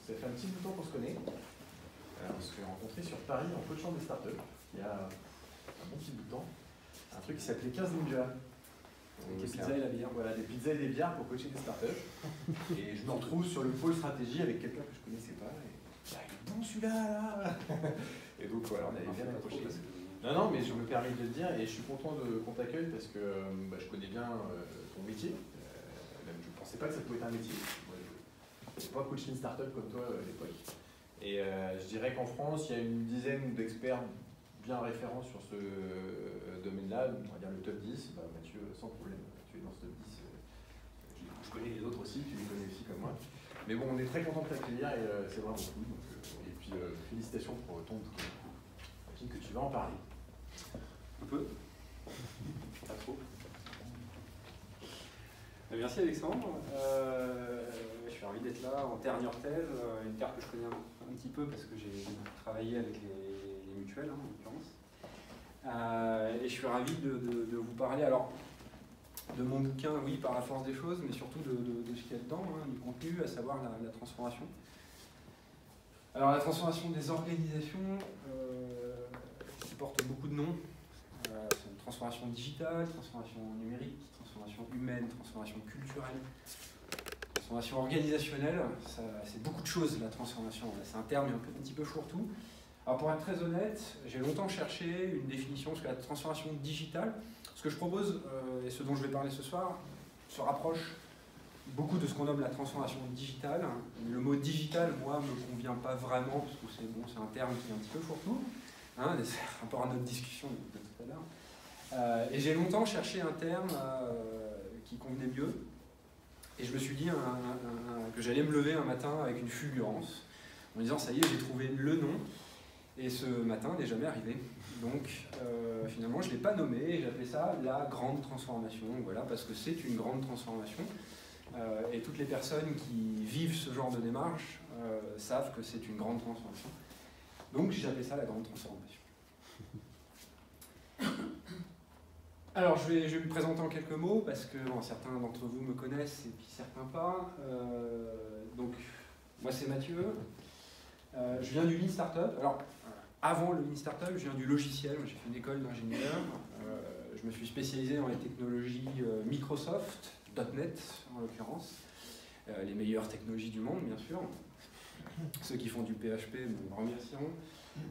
Ça fait un petit bout de temps qu'on se connaît. On s'est rencontrés sur Paris en coachant des startups il y a un bon petit bout de temps. Un truc qui s'appelait 15 Ninjas. Avec des pizzas et la bière. Voilà, des pizzas et des bières pour coacher des startups. Et je me retrouve sur le pôle stratégie avec quelqu'un que je ne connaissais pas. Et il est bon celui-là, là. Et donc voilà, on avait bien accroché. Non, mais je me permets de le dire et je suis content qu'on t'accueille parce que je connais bien ton métier. Même je ne pensais pas que ça pouvait être un métier. Moi, je n'ai pas coaché une startup comme toi à l'époque. Et je dirais qu'en France, il y a une dizaine d'experts bien référents sur ce domaine-là. On va dire le top 10. Mathieu, sans problème, tu es dans ce top 10. Je connais les autres aussi, tu les connais aussi comme moi. Mais bon, on est très content de t'accueillir et c'est vraiment cool. Donc, et puis félicitations pour ton bouquin. J'imagine que tu vas en parler. Un peu. Pas trop. Merci Alexandre. Je suis ravi d'être là en dernière thèse, une terre que je connais un petit peu parce que j'ai travaillé avec les mutuelles en l'occurrence. Et je suis ravi de vous parler alors de mon bouquin, oui, par la force des choses, mais surtout de ce qu'il y a dedans, du contenu, à savoir la transformation. Alors la transformation des organisations qui porte beaucoup de noms. C'est une transformation digitale, transformation numérique, transformation humaine, transformation culturelle, transformation organisationnelle. C'est beaucoup de choses la transformation. C'est un terme un petit peu fourre-tout. Alors pour être très honnête, j'ai longtemps cherché une définition parce que la transformation digitale, ce que je propose et ce dont je vais parler ce soir, se rapproche beaucoup de ce qu'on nomme la transformation digitale. Le mot digital, moi, ne me convient pas vraiment parce que c'est un terme qui est un petit peu fourre-tout. C'est rapport à notre discussion de tout à l'heure. Et j'ai longtemps cherché un terme qui convenait mieux. Et je me suis dit que j'allais me lever un matin avec une fulgurance, en me disant ça y est, j'ai trouvé le nom. Et ce matin n'est jamais arrivé. Donc finalement, je ne l'ai pas nommé et j'appelais ça la grande transformation. Voilà, parce que c'est une grande transformation. Et toutes les personnes qui vivent ce genre de démarche savent que c'est une grande transformation. Donc j'appelais ça la grande transformation. Alors je vais me présenter en quelques mots parce que certains d'entre vous me connaissent et puis certains pas. Donc moi c'est Mathieu. Je viens du Lean Startup. Alors avant le Lean Startup, je viens du logiciel. J'ai fait une école d'ingénieur. Je me suis spécialisé dans les technologies Microsoft, .NET en l'occurrence. Les meilleures technologies du monde bien sûr. Ceux qui font du PHP me remercieront.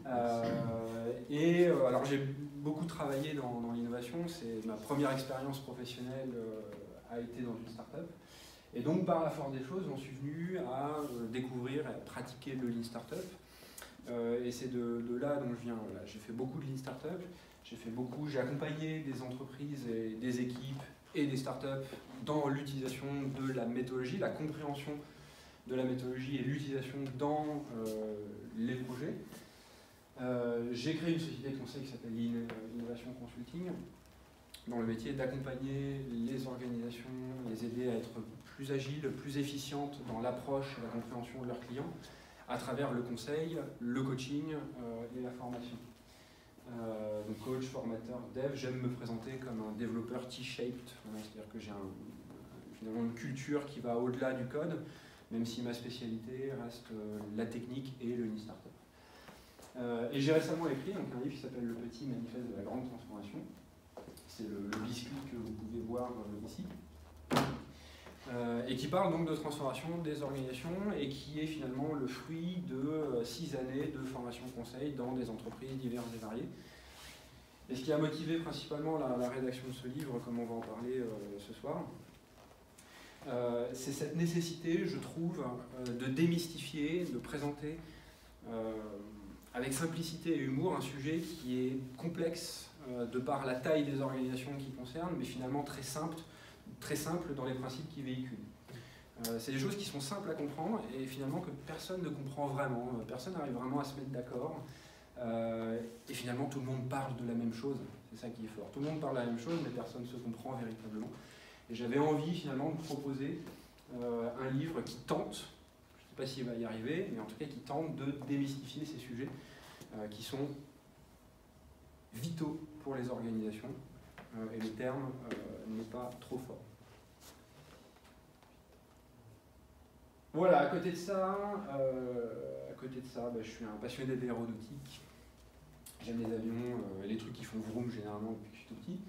Alors j'ai beaucoup travaillé dans l'innovation. C'est ma première expérience professionnelle a été dans une start-up. Et donc par la force des choses, j'en suis venu à découvrir et à pratiquer le Lean Startup. Et c'est de là dont je viens. Voilà. J'ai fait beaucoup de Lean Startup. J'ai accompagné des entreprises et des équipes et des startups dans l'utilisation de la méthodologie, la compréhension de la méthodologie et l'utilisation dans les projets. J'ai créé une société de conseil qui s'appelle Innovation Consulting, dont le métier est d'accompagner les organisations, les aider à être plus agiles, plus efficientes dans l'approche et la compréhension de leurs clients à travers le conseil, le coaching et la formation. Donc coach, formateur, dev, j'aime me présenter comme un développeur T-shaped, c'est-à-dire que j'ai finalement une culture qui va au-delà du code, même si ma spécialité reste la technique et le Lean Startup. Et j'ai récemment écrit un livre qui s'appelle Le Petit Manifeste de la Grande Transformation. C'est le biscuit que vous pouvez voir ici. Et qui parle donc de transformation des organisations et qui est finalement le fruit de 6 années de formation conseil dans des entreprises diverses et variées. Et ce qui a motivé principalement la rédaction de ce livre, comme on va en parler ce soir, c'est cette nécessité, je trouve, de démystifier, de présenter avec simplicité et humour un sujet qui est complexe de par la taille des organisations qui concernent, mais finalement très simple dans les principes qu'ils véhiculent. C'est des choses qui sont simples à comprendre et finalement que personne ne comprend vraiment, personne n'arrive vraiment à se mettre d'accord. Et finalement tout le monde parle de la même chose, c'est ça qui est fort. Tout le monde parle de la même chose mais personne ne se comprend véritablement. Et j'avais envie finalement de proposer un livre qui tente, je ne sais pas s'il va y arriver, mais en tout cas qui tente de démystifier ces sujets qui sont vitaux pour les organisations. Et le terme n'est pas trop fort. Voilà, à côté de ça, je suis un passionné d'aéronautique. J'aime les avions, les trucs qui font vroom généralement depuis que je suis tout petit.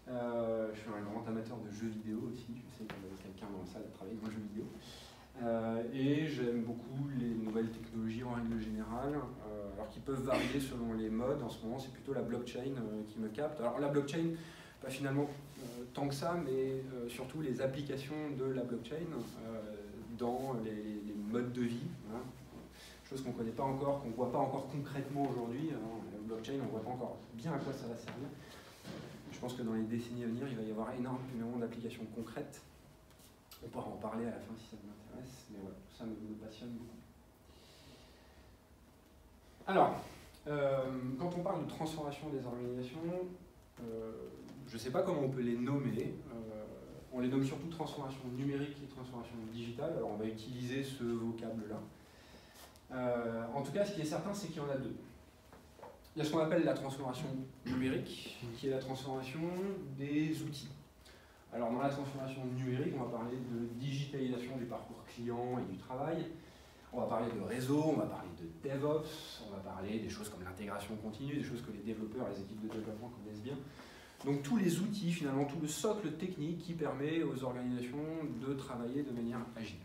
Je suis un grand amateur de jeux vidéo aussi. Je sais que quelqu'un dans la salle a travaillé dans les jeux vidéo. Et j'aime beaucoup les nouvelles technologies en règle générale, alors qui peuvent varier selon les modes. En ce moment, c'est plutôt la blockchain qui me capte. Alors la blockchain, pas finalement tant que ça, mais surtout les applications de la blockchain dans les modes de vie. Hein. Chose qu'on ne connaît pas encore, qu'on ne voit pas encore concrètement aujourd'hui. La blockchain, on ne voit pas encore bien à quoi ça va servir. Je pense que dans les décennies à venir, il va y avoir énormément d'applications concrètes. On pourra en parler à la fin si ça vous intéresse, mais voilà, ça me passionne beaucoup. Alors, quand on parle de transformation des organisations, je ne sais pas comment on peut les nommer. On les nomme surtout transformation numérique et transformation digitale. Alors on va utiliser ce vocable-là. En tout cas, ce qui est certain, c'est qu'il y en a deux. Il y a ce qu'on appelle la transformation numérique, qui est la transformation des outils. Alors dans la transformation numérique, on va parler de digitalisation du parcours client et du travail. On va parler de réseau, on va parler de DevOps, on va parler des choses comme l'intégration continue, des choses que les développeurs, les équipes de développement connaissent bien. Donc tous les outils, finalement, tout le socle technique qui permet aux organisations de travailler de manière agile.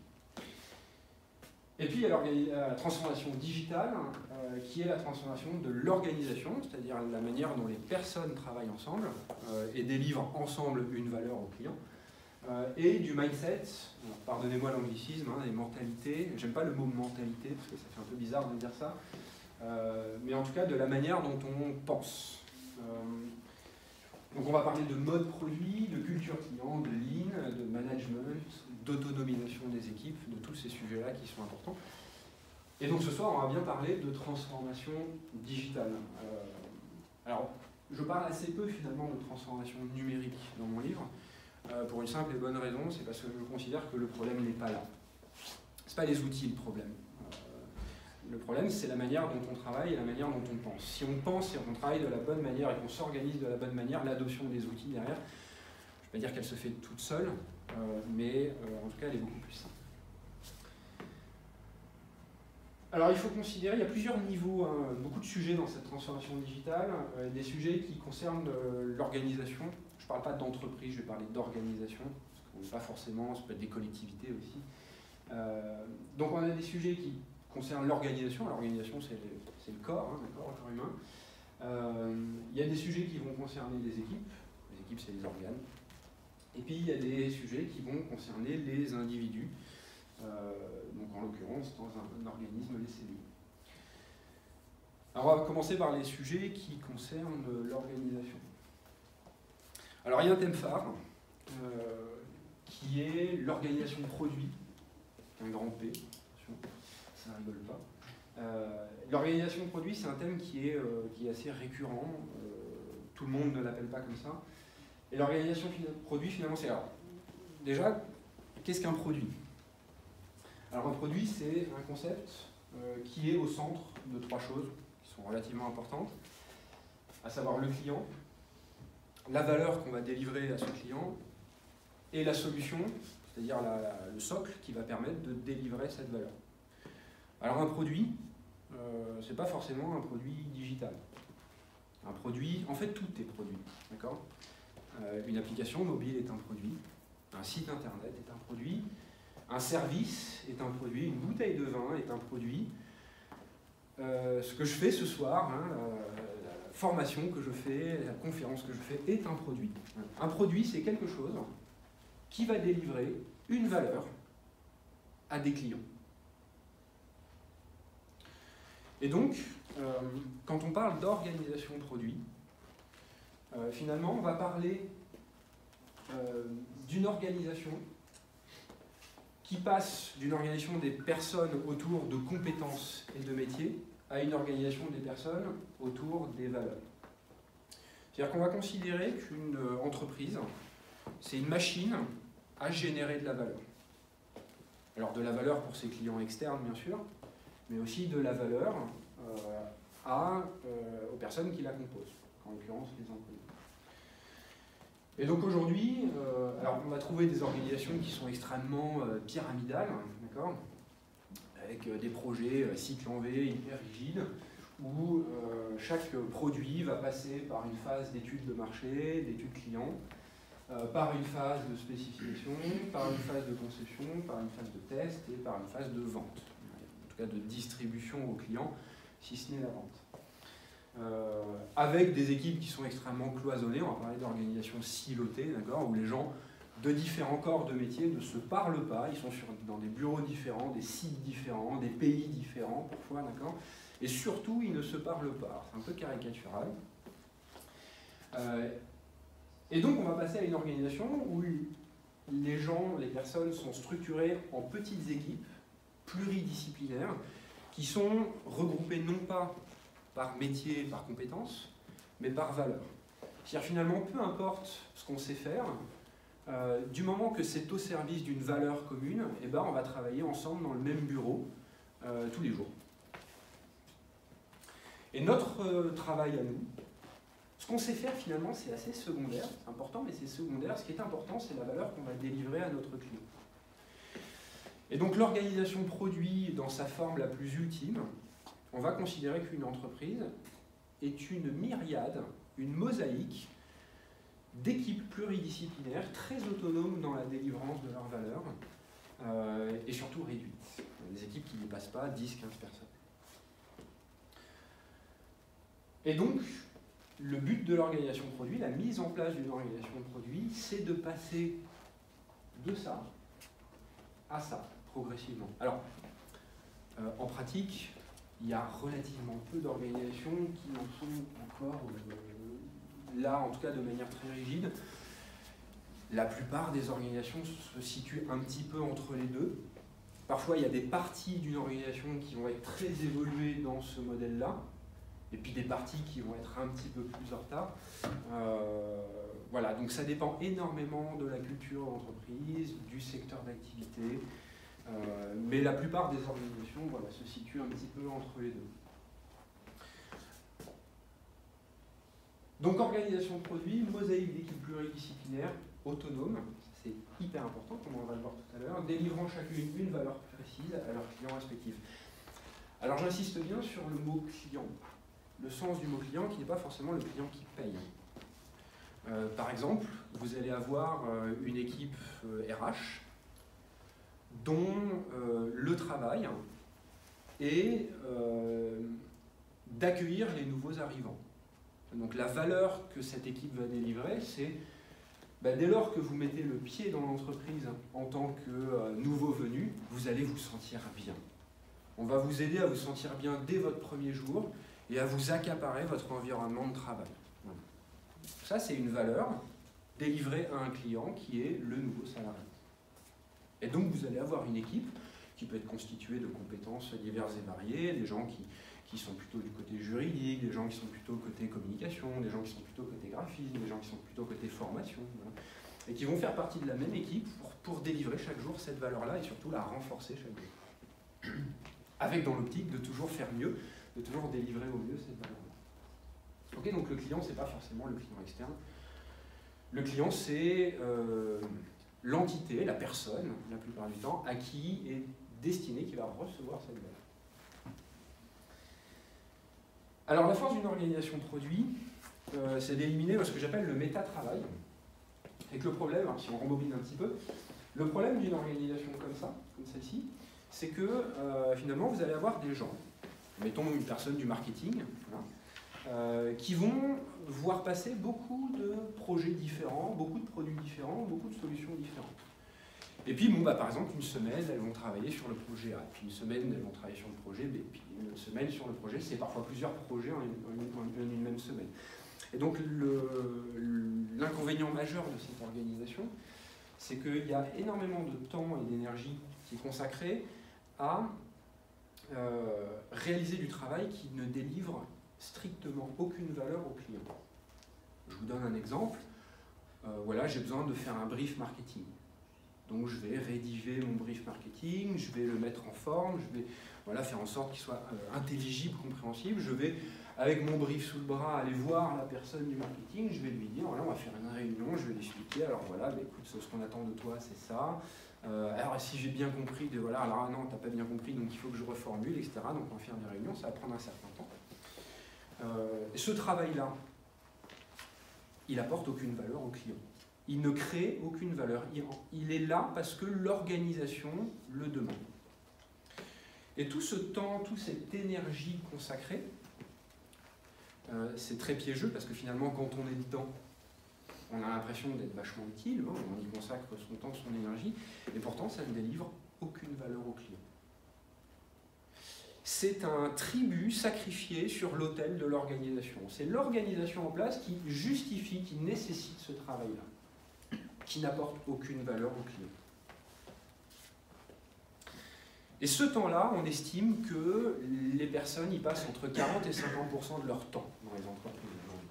Et puis il y a la transformation digitale, qui est la transformation de l'organisation, c'est-à-dire la manière dont les personnes travaillent ensemble et délivrent ensemble une valeur au client, et du mindset, pardonnez-moi l'anglicisme, hein, des mentalités, j'aime pas le mot mentalité parce que ça fait un peu bizarre de dire ça, mais en tout cas de la manière dont on pense. Donc on va parler de mode produit, de culture client, de lean, de management, d'autonomisation des équipes, de tous ces sujets-là qui sont importants. Et donc ce soir, on va bien parler de transformation digitale. Alors, je parle assez peu finalement de transformation numérique dans mon livre, pour une simple et bonne raison, c'est parce que je considère que le problème n'est pas là. Ce n'est pas les outils le problème. Le problème, c'est la manière dont on travaille et la manière dont on pense. Si on pense et on travaille de la bonne manière et qu'on s'organise de la bonne manière, l'adoption des outils derrière, je ne vais pas dire qu'elle se fait toute seule, mais en tout cas, elle est beaucoup plus simple. Alors, il faut considérer, il y a plusieurs niveaux, hein, beaucoup de sujets dans cette transformation digitale, des sujets qui concernent l'organisation. Je ne parle pas d'entreprise, je vais parler d'organisation, parce qu'on n'est pas forcément, ça peut être des collectivités aussi. Donc, on a des sujets qui concerne l'organisation. L'organisation, c'est le corps, hein, le corps humain. Il y a des sujets qui vont concerner les équipes. Les équipes, c'est les organes. Et puis, il y a des sujets qui vont concerner les individus. Donc, en l'occurrence, dans un organisme, les cellules. Alors, on va commencer par les sujets qui concernent l'organisation. Alors, il y a un thème phare, qui est l'organisation produit, un grand P. Attention. Ça ne rigole pas. L'organisation produit, c'est un thème qui est assez récurrent. Tout le monde ne l'appelle pas comme ça. Et l'organisation produit, finalement, c'est... Alors, déjà, qu'est-ce qu'un produit? Alors, un produit, c'est un concept qui est au centre de trois choses qui sont relativement importantes, à savoir le client, la valeur qu'on va délivrer à ce client, et la solution, c'est-à-dire le socle qui va permettre de délivrer cette valeur. Alors un produit, c'est pas forcément un produit digital. Un produit, en fait tout est produit, d'accord? Une application mobile est un produit, un site internet est un produit, un service est un produit, une bouteille de vin est un produit. Ce que je fais ce soir, hein, la formation que je fais, la conférence que je fais est un produit. Un produit, c'est quelque chose qui va délivrer une valeur à des clients. Et donc, quand on parle d'organisation produit, finalement, on va parler d'une organisation qui passe d'une organisation des personnes autour de compétences et de métiers à une organisation des personnes autour des valeurs. C'est-à-dire qu'on va considérer qu'une entreprise, c'est une machine à générer de la valeur. Alors de la valeur pour ses clients externes, bien sûr, mais aussi de la valeur aux personnes qui la composent, en l'occurrence les employés. Et donc aujourd'hui, alors on va trouver des organisations qui sont extrêmement pyramidales, d'accord, avec des projets cycle en V hyper rigides, où chaque produit va passer par une phase d'étude de marché, d'étude client, par une phase de spécification, par une phase de conception, par une phase de test et par une phase de vente, en tout cas de distribution au client, si ce n'est la vente. Avec des équipes qui sont extrêmement cloisonnées, on va parler d'organisation silotée, d'accord, où les gens de différents corps de métier ne se parlent pas, ils sont dans des bureaux différents, des sites différents, des pays différents parfois, d'accord, et surtout ils ne se parlent pas. C'est un peu caricatural. Et donc on va passer à une organisation où les gens, les personnes sont structurées en petites équipes pluridisciplinaires qui sont regroupées non pas par métier, par compétences, mais par valeur. C'est-à-dire finalement, peu importe ce qu'on sait faire, du moment que c'est au service d'une valeur commune, eh ben, on va travailler ensemble dans le même bureau tous les jours. Et notre travail à nous, ce qu'on sait faire finalement, c'est assez secondaire, c'est important, mais c'est secondaire. Ce qui est important, c'est la valeur qu'on va délivrer à notre client. Et donc l'organisation produit dans sa forme la plus ultime, on va considérer qu'une entreprise est une myriade, une mosaïque d'équipes pluridisciplinaires très autonomes dans la délivrance de leurs valeurs et surtout réduites. Des équipes qui ne dépassent pas 10-15 personnes. Et donc, le but de l'organisation produit, la mise en place d'une organisation de produit, c'est de passer de ça à ça, progressivement. Alors, en pratique, il y a relativement peu d'organisations qui en sont encore là, en tout cas de manière très rigide. La plupart des organisations se situent un petit peu entre les deux. Parfois, il y a des parties d'une organisation qui vont être très évoluées dans ce modèle-là, et puis des parties qui vont être un petit peu plus en retard. Voilà, donc ça dépend énormément de la culture d'entreprise, du secteur d'activité, mais la plupart des organisations voilà, se situent un petit peu entre les deux. Donc organisation de produits, mosaïque d'équipes pluridisciplinaires, autonomes, c'est hyper important, comme on va le voir tout à l'heure, délivrant chacune une valeur précise à leurs clients respectifs. Alors j'insiste bien sur le mot client, le sens du mot client qui n'est pas forcément le client qui paye. Par exemple, vous allez avoir une équipe RH dont le travail est d'accueillir les nouveaux arrivants. Donc la valeur que cette équipe va délivrer, c'est dès lors que vous mettez le pied dans l'entreprise en tant que nouveau venu, vous allez vous sentir bien. On va vous aider à vous sentir bien dès votre premier jour et à vous accaparer votre environnement de travail. Ça, c'est une valeur délivrée à un client qui est le nouveau salarié. Et donc, vous allez avoir une équipe qui peut être constituée de compétences diverses et variées, des gens qui sont plutôt du côté juridique, des gens qui sont plutôt côté communication, des gens qui sont plutôt côté graphisme, des gens qui sont plutôt côté formation, voilà. Et qui vont faire partie de la même équipe pour délivrer chaque jour cette valeur-là et surtout la renforcer chaque jour. Avec dans l'optique de toujours faire mieux, de toujours délivrer au mieux cette valeur-là. Ok, donc le client, c'est pas forcément le client externe. Le client, c'est l'entité, la personne, la plupart du temps, à qui est destiné, qui va recevoir cette valeur. Alors la force d'une organisation produit, c'est d'éliminer ce que j'appelle le méta-travail. Et que le problème, si on rembobine un petit peu, le problème d'une organisation comme ça, comme celle-ci, c'est que finalement vous allez avoir des gens, mettons une personne du marketing, voilà, qui vont voir passer beaucoup de projets différents, beaucoup de produits différents, beaucoup de solutions différentes. Et puis, par exemple, une semaine, elles vont travailler sur le projet A, puis une semaine, elles vont travailler sur le projet B, puis une semaine sur le projet C, parfois plusieurs projets en une même semaine. Et donc, l'inconvénient majeur de cette organisation, c'est qu'il y a énormément de temps et d'énergie qui est consacré à réaliser du travail qui ne délivre strictement aucune valeur au client. Je vous donne un exemple. Voilà, j'ai besoin de faire un brief marketing. Donc je vais rédiger mon brief marketing, je vais le mettre en forme, je vais faire en sorte qu'il soit intelligible, compréhensible. Je vais, avec mon brief sous le bras, aller voir la personne du marketing, je vais lui dire, voilà, on va faire une réunion, je vais l'expliquer, alors voilà, écoute, ce qu'on attend de toi, c'est ça. Alors si j'ai bien compris, alors non, t'as pas bien compris, donc il faut que je reformule, etc. Donc on va faire des réunions, ça va prendre un certain temps. Ce travail-là, il apporte aucune valeur au client. Il ne crée aucune valeur. Il est là parce que l'organisation le demande. Et tout ce temps, toute cette énergie consacrée, c'est très piégeux parce que finalement, quand on est dedans, on a l'impression d'être vachement utile, on y consacre son temps, son énergie, et pourtant ça ne délivre aucune valeur au client. C'est un tribut sacrifié sur l'autel de l'organisation. C'est l'organisation en place qui justifie, qui nécessite ce travail-là, qui n'apporte aucune valeur au client. Et ce temps-là, on estime que les personnes y passent entre 40 et 50% de leur temps dans les entreprises aujourd'hui.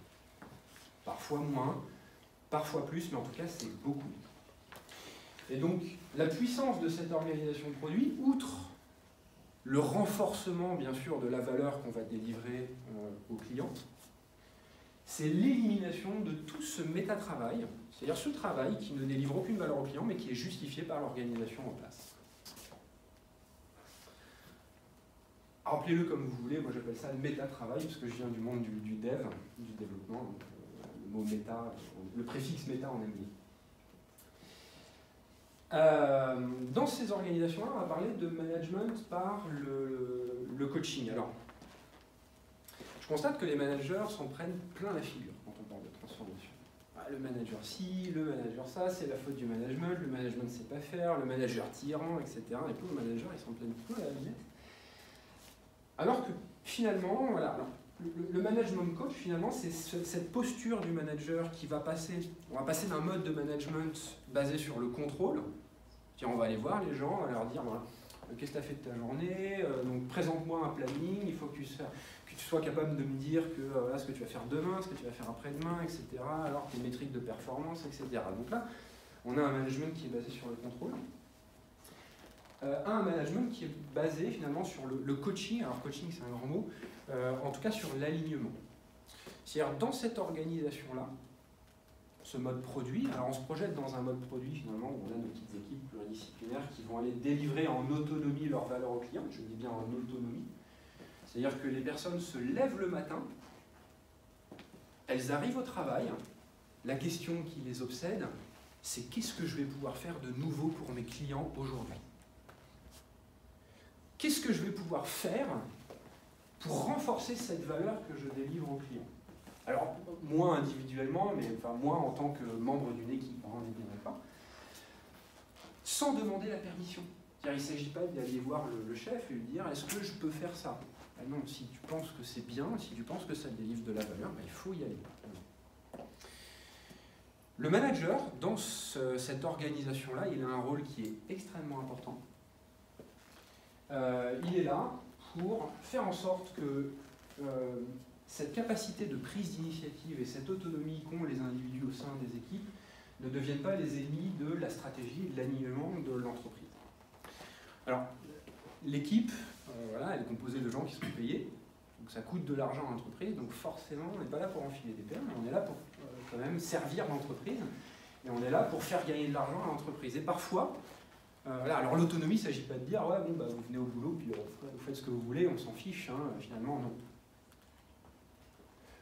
Parfois moins, parfois plus, mais en tout cas, c'est beaucoup. Et donc, la puissance de cette organisation de produit, outre le renforcement, bien sûr, de la valeur qu'on va délivrer aux clients, c'est l'élimination de tout ce métatravail, c'est-à-dire ce travail qui ne délivre aucune valeur au client, mais qui est justifié par l'organisation en place. Rappelez-le comme vous voulez, moi j'appelle ça le méta-travail, parce que je viens du monde du dev, du développement, donc le mot méta, le préfixe méta en anglais. Dans ces organisations-là, on va parler de management par le coaching. Alors, je constate que les managers s'en prennent plein la figure quand on parle de transformation. Le manager ci, le manager ça, c'est la faute du management ne sait pas faire, le manager tyran, etc. Et tout, le manager, ils s'en prennent plein la lunette. Alors que finalement, voilà, le management coach, finalement, c'est cette posture du manager qui va passer, on va passer d'un mode de management basé sur le contrôle. On va aller voir les gens, on va leur dire, voilà, qu'est-ce que tu as fait de ta journée, donc présente-moi un planning, il faut que tu sois capable de me dire que, voilà, ce que tu vas faire demain, ce que tu vas faire après-demain, etc. Alors tes métriques de performance, etc. Donc là, on a un management qui est basé sur le contrôle. Un management qui est basé finalement sur le coaching, alors coaching c'est un grand mot, en tout cas sur l'alignement. C'est-à-dire dans cette organisation-là, ce mode produit, alors on se projette dans un mode produit finalement où on a nos petites équipes pluridisciplinaires qui vont aller délivrer en autonomie leur valeur au client, je dis bien en autonomie, c'est-à-dire que les personnes se lèvent le matin, elles arrivent au travail, la question qui les obsède, c'est qu'est-ce que je vais pouvoir faire de nouveau pour mes clients aujourd'hui ? Qu'est-ce que je vais pouvoir faire pour renforcer cette valeur que je délivre aux clients ? Alors, moi individuellement, mais enfin moi en tant que membre d'une équipe, on n'est bien d'accord, sans demander la permission. C'est-à-dire, il ne s'agit pas d'aller voir le chef et lui dire « est-ce que je peux faire ça ?» Non, si tu penses que c'est bien, si tu penses que ça délivre de la valeur, il faut y aller. Le manager, dans cette organisation-là, il a un rôle qui est extrêmement important. Il est là pour faire en sorte que cette capacité de prise d'initiative et cette autonomie qu'ont les individus au sein des équipes ne deviennent pas les ennemis de la stratégie et de l'alignement de l'entreprise. Alors, l'équipe, voilà, elle est composée de gens qui sont payés, donc ça coûte de l'argent à l'entreprise, donc forcément on n'est pas là pour enfiler des perles, mais on est là pour quand même servir l'entreprise, et on est là pour faire gagner de l'argent à l'entreprise. Et parfois, voilà, alors l'autonomie, il ne s'agit pas de dire ouais, bon, bah, vous venez au boulot, puis vous faites ce que vous voulez, on s'en fiche, finalement non.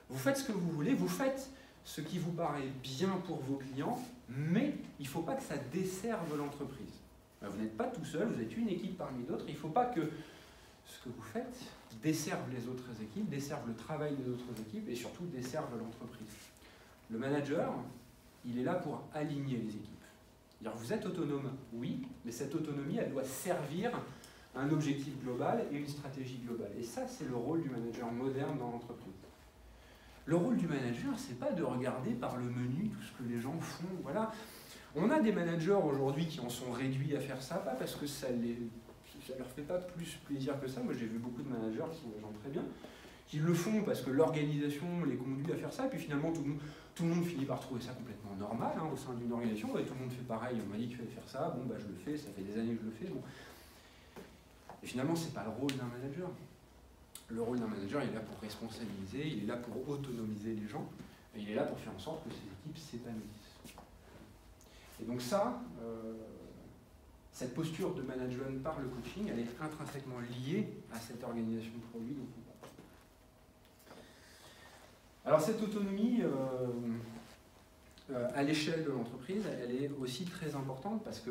Vous faites ce que vous voulez, vous faites ce qui vous paraît bien pour vos clients, mais il ne faut pas que ça desserve l'entreprise. Vous n'êtes pas tout seul, vous êtes une équipe parmi d'autres, il ne faut pas que ce que vous faites desserve les autres équipes, desserve le travail des autres équipes et surtout desserve l'entreprise. Le manager, il est là pour aligner les équipes. C'est-à-dire, vous êtes autonome, oui, mais cette autonomie, elle doit servir à un objectif global et une stratégie globale. Et ça, c'est le rôle du manager moderne dans l'entreprise. Le rôle du manager, c'est pas de regarder par le menu tout ce que les gens font. Voilà. On a des managers aujourd'hui qui en sont réduits à faire ça, pas parce que ça leur fait pas plus plaisir que ça. Moi, j'ai vu beaucoup de managers qui sont des gens très bien, qui le font parce que l'organisation les conduit à faire ça, et puis finalement, tout tout le monde finit par trouver ça complètement normal au sein d'une organisation. Et tout le monde fait pareil, on m'a dit qu'il fallait faire ça, bon, je le fais, ça fait des années que je le fais. Bon. Et finalement, ce n'est pas le rôle d'un manager. Le rôle d'un manager, il est là pour responsabiliser, il est là pour autonomiser les gens, et il est là pour faire en sorte que ces équipes s'épanouissent. Et donc ça, cette posture de management par le coaching, elle est intrinsèquement liée à cette organisation de produits dont on parle. Alors cette autonomie, à l'échelle de l'entreprise, elle est aussi très importante parce que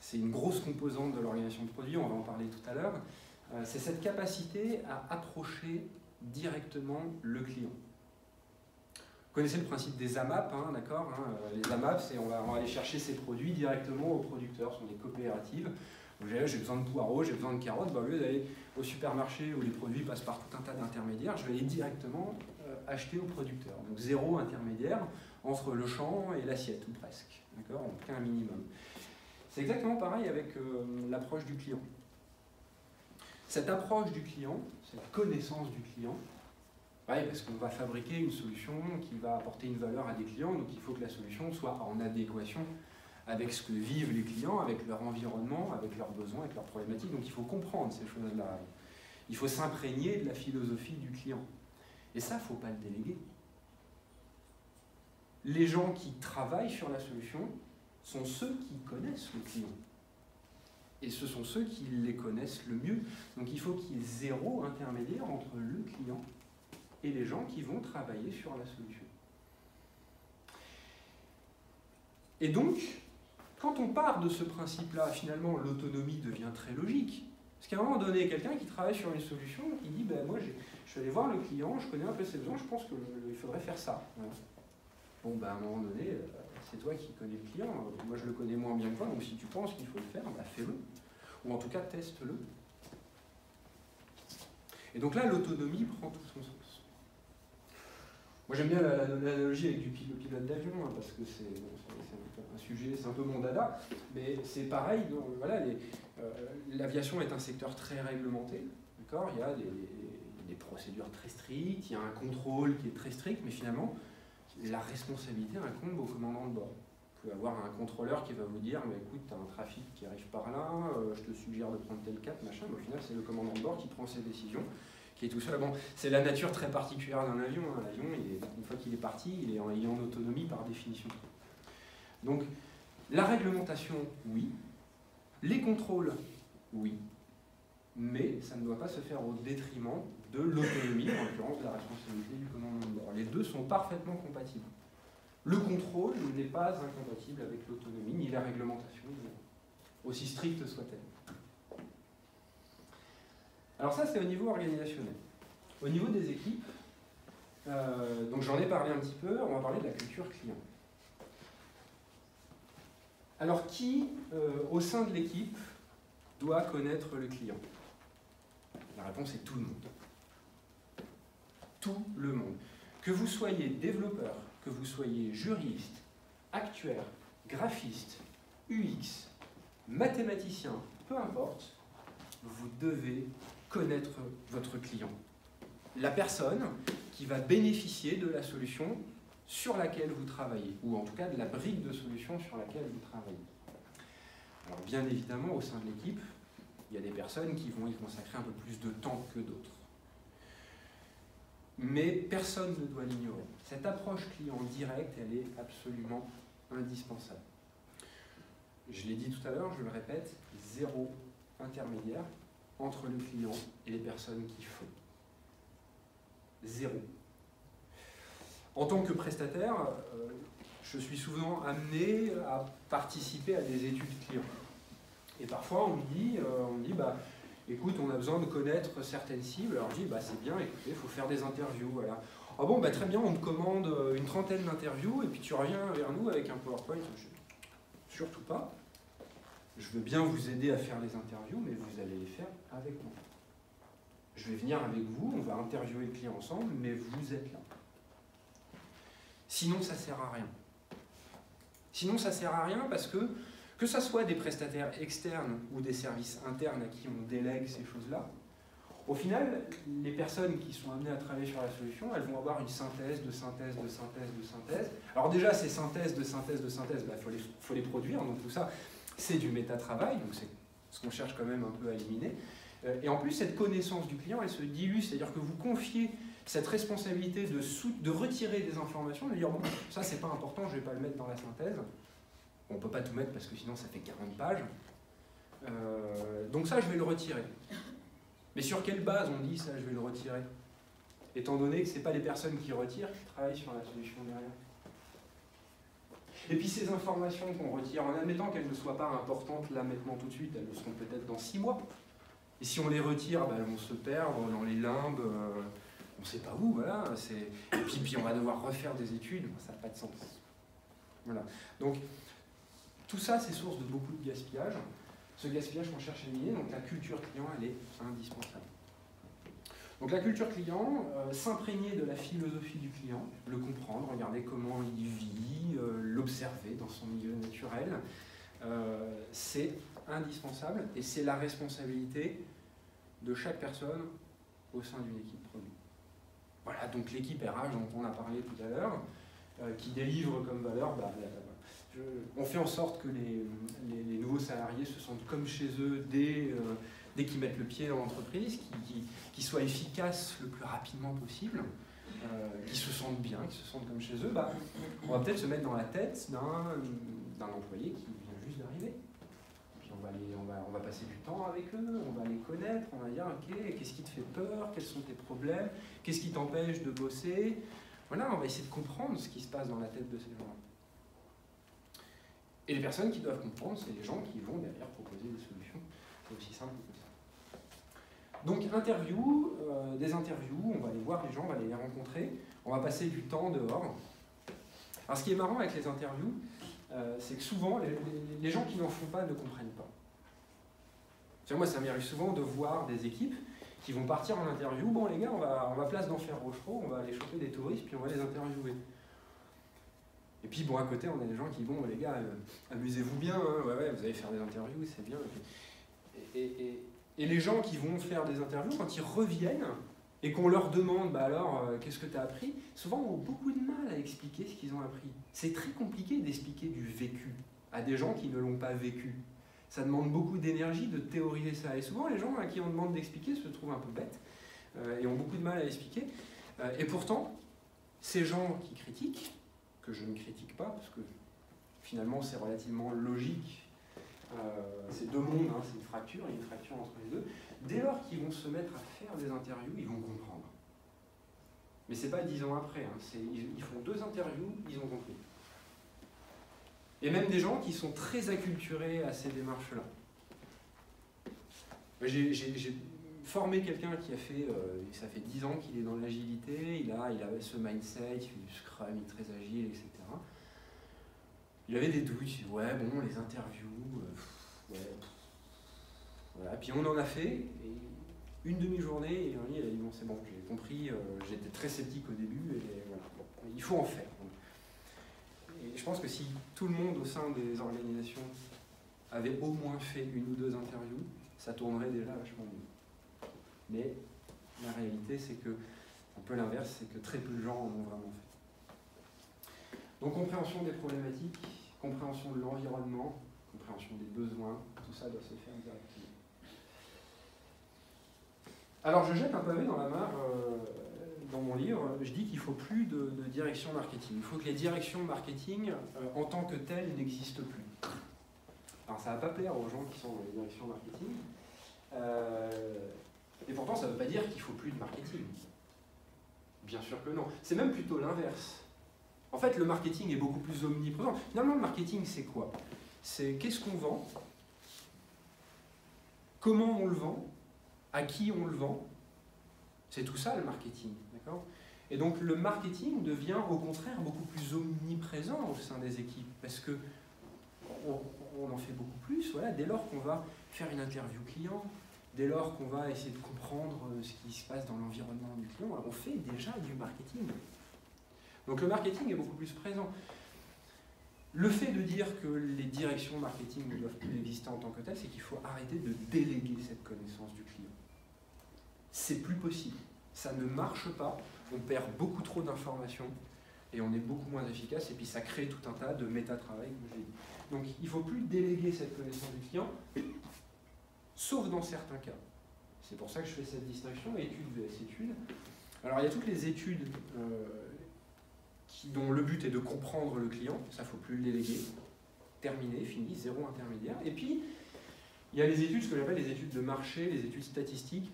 c'est une grosse composante de l'organisation de produits, on va en parler tout à l'heure. C'est cette capacité à approcher directement le client. Vous connaissez le principe des AMAP, d'accord, les AMAP, c'est on va aller chercher ces produits directement aux producteurs, ce sont des coopératives. J'ai besoin de poireaux, j'ai besoin de carottes, au lieu d'aller au supermarché où les produits passent par tout un tas d'intermédiaires, je vais aller directement acheter au producteur. Donc zéro intermédiaire entre le champ et l'assiette, ou presque, d'accord, en tout cas un minimum. C'est exactement pareil avec l'approche du client. Cette approche du client, cette connaissance du client, parce qu'on va fabriquer une solution qui va apporter une valeur à des clients, donc il faut que la solution soit en adéquation avec ce que vivent les clients, avec leur environnement, avec leurs besoins, avec leurs problématiques. Donc il faut comprendre ces choses-là. Il faut s'imprégner de la philosophie du client. Et ça, il ne faut pas le déléguer. Les gens qui travaillent sur la solution sont ceux qui connaissent le client. Et ce sont ceux qui les connaissent le mieux. Donc il faut qu'il y ait zéro intermédiaire entre le client et les gens qui vont travailler sur la solution. Et donc, quand on part de ce principe-là, finalement, l'autonomie devient très logique. Parce qu'à un moment donné, quelqu'un qui travaille sur une solution, il dit, moi, je suis allé voir le client, je connais un peu ses besoins, je pense qu'il faudrait faire ça. Voilà. Bon, à un moment donné, c'est toi qui connais le client, moi je le connais moins bien que toi, donc si tu penses qu'il faut le faire, fais-le. Ou en tout cas, teste-le. Et donc là, l'autonomie prend tout son sens. Moi j'aime bien l'analogie avec le pilote d'avion, parce que c'est un sujet, c'est un peu mon dada, mais c'est pareil, l'aviation est un secteur très réglementé, d'accord, il y a des procédures très strictes, il y a un contrôle qui est très strict, mais finalement, la responsabilité incombe au commandant de bord. Vous pouvez avoir un contrôleur qui va vous dire, écoute, tu as un trafic qui arrive par là, je te suggère de prendre tel cap, machin, mais au final c'est le commandant de bord qui prend ses décisions, qui est tout seul. Bon, c'est la nature très particulière d'un avion. L'avion, une fois qu'il est parti, il est en autonomie par définition. Donc, la réglementation, oui. Les contrôles, oui. Mais ça ne doit pas se faire au détriment de l'autonomie, en l'occurrence de la responsabilité du commandant de bord. Les deux sont parfaitement compatibles. Le contrôle n'est pas incompatible avec l'autonomie, ni la réglementation, aussi stricte soit-elle. Alors ça, c'est au niveau organisationnel. Au niveau des équipes, donc j'en ai parlé un petit peu, on va parler de la culture client. Alors qui, au sein de l'équipe, doit connaître le client? La réponse est tout le monde. Tout le monde. Que vous soyez développeur, que vous soyez juriste, actuaire, graphiste, UX, mathématicien, peu importe, vous devez connaître votre client. La personne qui va bénéficier de la solution sur laquelle vous travaillez, ou en tout cas de la brique de solution sur laquelle vous travaillez. Alors bien évidemment, au sein de l'équipe, il y a des personnes qui vont y consacrer un peu plus de temps que d'autres. Mais personne ne doit l'ignorer. Cette approche client directe, elle est absolument indispensable. Je l'ai dit tout à l'heure, je le répète, zéro intermédiaire entre le client et les personnes qui font. Zéro. En tant que prestataire, je suis souvent amené à participer à des études clients. Et parfois on me dit, écoute, on a besoin de connaître certaines cibles. Alors je dis, c'est bien, écoutez, il faut faire des interviews. Voilà. Ah bon, très bien, on te commande une trentaine d'interviews et puis tu reviens vers nous avec un PowerPoint. Surtout pas. Je veux bien vous aider à faire les interviews, mais vous allez les faire avec moi. Je vais venir avec vous, on va interviewer le client ensemble, mais vous êtes là. Sinon, ça ne sert à rien. Sinon, ça ne sert à rien parce que ce soit des prestataires externes ou des services internes à qui on délègue ces choses-là, Au final, les personnes qui sont amenées à travailler sur la solution, elles vont avoir une synthèse de synthèse de synthèse de synthèse. Alors déjà, ces synthèses de synthèse de synthèse, faut les produire, donc tout ça, c'est du méta-travail, donc c'est ce qu'on cherche quand même un peu à éliminer. Et en plus, cette connaissance du client, elle se dilue, c'est-à-dire que vous confiez cette responsabilité de retirer des informations, de dire, bon, ça c'est pas important, je vais pas le mettre dans la synthèse. On peut pas tout mettre parce que sinon ça fait 40 pages. Donc ça, je vais le retirer. Mais sur quelle base on dit ça, je vais le retirer? Étant donné que ce n'est pas les personnes qui retirent qui travaillent sur la solution derrière. Et puis ces informations qu'on retire, en admettant qu'elles ne soient pas importantes là maintenant tout de suite, elles le seront peut-être dans 6 mois. Et si on les retire, elles vont se perdre dans les limbes, on ne sait pas où, voilà. Et puis on va devoir refaire des études, ça n'a pas de sens. Voilà. Donc tout ça, c'est source de beaucoup de gaspillage. Ce gaspillage qu'on cherche à éliminer, donc la culture client, elle est indispensable. Donc la culture client, s'imprégner de la philosophie du client, le comprendre, regarder comment il vit, l'observer dans son milieu naturel, c'est indispensable et c'est la responsabilité de chaque personne au sein d'une équipe produit. Voilà, donc l'équipe RH dont on a parlé tout à l'heure, qui délivre comme valeur, on fait en sorte que les nouveaux salariés se sentent comme chez eux dès qu'ils mettent le pied dans l'entreprise, qu'ils soient efficaces le plus rapidement possible, qu'ils se sentent bien, qu'ils se sentent comme chez eux. On va peut-être se mettre dans la tête d'un employé qui vient juste d'arriver. Puis on va passer du temps avec eux, on va les connaître, on va dire ok, qu'est-ce qui te fait peur, quels sont tes problèmes, qu'est-ce qui t'empêche de bosser. Voilà, on va essayer de comprendre ce qui se passe dans la tête de ces gens-là. Et les personnes qui doivent comprendre, c'est les gens qui vont derrière proposer des solutions. C'est aussi simple que ça. Donc des interviews, on va aller voir les gens, on va aller les rencontrer, on va passer du temps dehors. Alors ce qui est marrant avec les interviews, c'est que souvent, les gens qui n'en font pas ne comprennent pas. Moi, ça m'arrive souvent de voir des équipes qui vont partir en interview. Bon les gars, on va place d'Enfer Rochereau, on va aller choper des touristes, puis on va les interviewer. Et puis bon, à côté, on a des gens qui vont, les gars, amusez-vous bien, hein, ouais, vous allez faire des interviews, c'est bien. Et les gens qui vont faire des interviews, quand ils reviennent et qu'on leur demande, alors, qu'est-ce que tu as appris, souvent ont beaucoup de mal à expliquer ce qu'ils ont appris. C'est très compliqué d'expliquer du vécu à des gens qui ne l'ont pas vécu. Ça demande beaucoup d'énergie de théoriser ça. Et souvent, les gens à qui on demande d'expliquer se trouvent un peu bêtes et ont beaucoup de mal à expliquer. Et pourtant, ces gens qui critiquent, que je ne critique pas, parce que finalement c'est relativement logique, c'est deux mondes, hein, c'est une fracture, il y a une fracture entre les deux, dès lors qu'ils vont se mettre à faire des interviews, ils vont comprendre. Mais c'est pas 10 ans après, hein, ils font 2 interviews, ils ont compris. Et même des gens qui sont très acculturés à ces démarches-là. J'ai formé quelqu'un qui a fait, ça fait 10 ans qu'il est dans l'agilité, il a ce mindset, il fait du scrum, il est très agile, etc. Il avait des doutes, il dit ouais bon les interviews, ouais, voilà. Puis on en a fait, et une demi-journée, et il a dit bon c'est bon, j'ai compris, j'étais très sceptique au début, et voilà, bon, il faut en faire. Et je pense que si tout le monde au sein des organisations avait au moins fait 1 ou 2 interviews, ça tournerait déjà vachement mieux. Mais la réalité, c'est que, un peu l'inverse, c'est que très peu de gens en ont vraiment fait. Donc compréhension des problématiques, compréhension de l'environnement, compréhension des besoins, tout ça doit se faire directement. Alors je jette un pavé dans la mare, dans mon livre, je dis qu'il ne faut plus de direction marketing. Il faut que les directions marketing, en tant que telles, n'existent plus. Alors ça ne va pas plaire aux gens qui sont dans les directions marketing. Et pourtant, ça ne veut pas dire qu'il ne faut plus de marketing. Bien sûr que non. C'est même plutôt l'inverse. En fait, le marketing est beaucoup plus omniprésent. Finalement, le marketing, c'est quoi? C'est qu'est-ce qu'on vend, comment on le vend, à qui on le vend. C'est tout ça, le marketing. D'accord ? Et donc, le marketing devient, au contraire, beaucoup plus omniprésent au sein des équipes. Parce que on en fait beaucoup plus, voilà, dès lors qu'on va faire une interview client, dès lors qu'on va essayer de comprendre ce qui se passe dans l'environnement du client, on fait déjà du marketing. Donc le marketing est beaucoup plus présent. Le fait de dire que les directions marketing ne doivent plus exister en tant que telles, c'est qu'il faut arrêter de déléguer cette connaissance du client. c'est plus possible. Ça ne marche pas, on perd beaucoup trop d'informations et on est beaucoup moins efficace, et puis ça crée tout un tas de méta-travail, comme je l'ai dit. Donc il ne faut plus déléguer cette connaissance du client, sauf dans certains cas. C'est pour ça que je fais cette distinction, études vs études. Alors il y a toutes les études dont le but est de comprendre le client, ça il ne faut plus le déléguer, terminé, fini, zéro intermédiaire. Et puis, il y a les études, ce que j'appelle les études de marché, les études statistiques.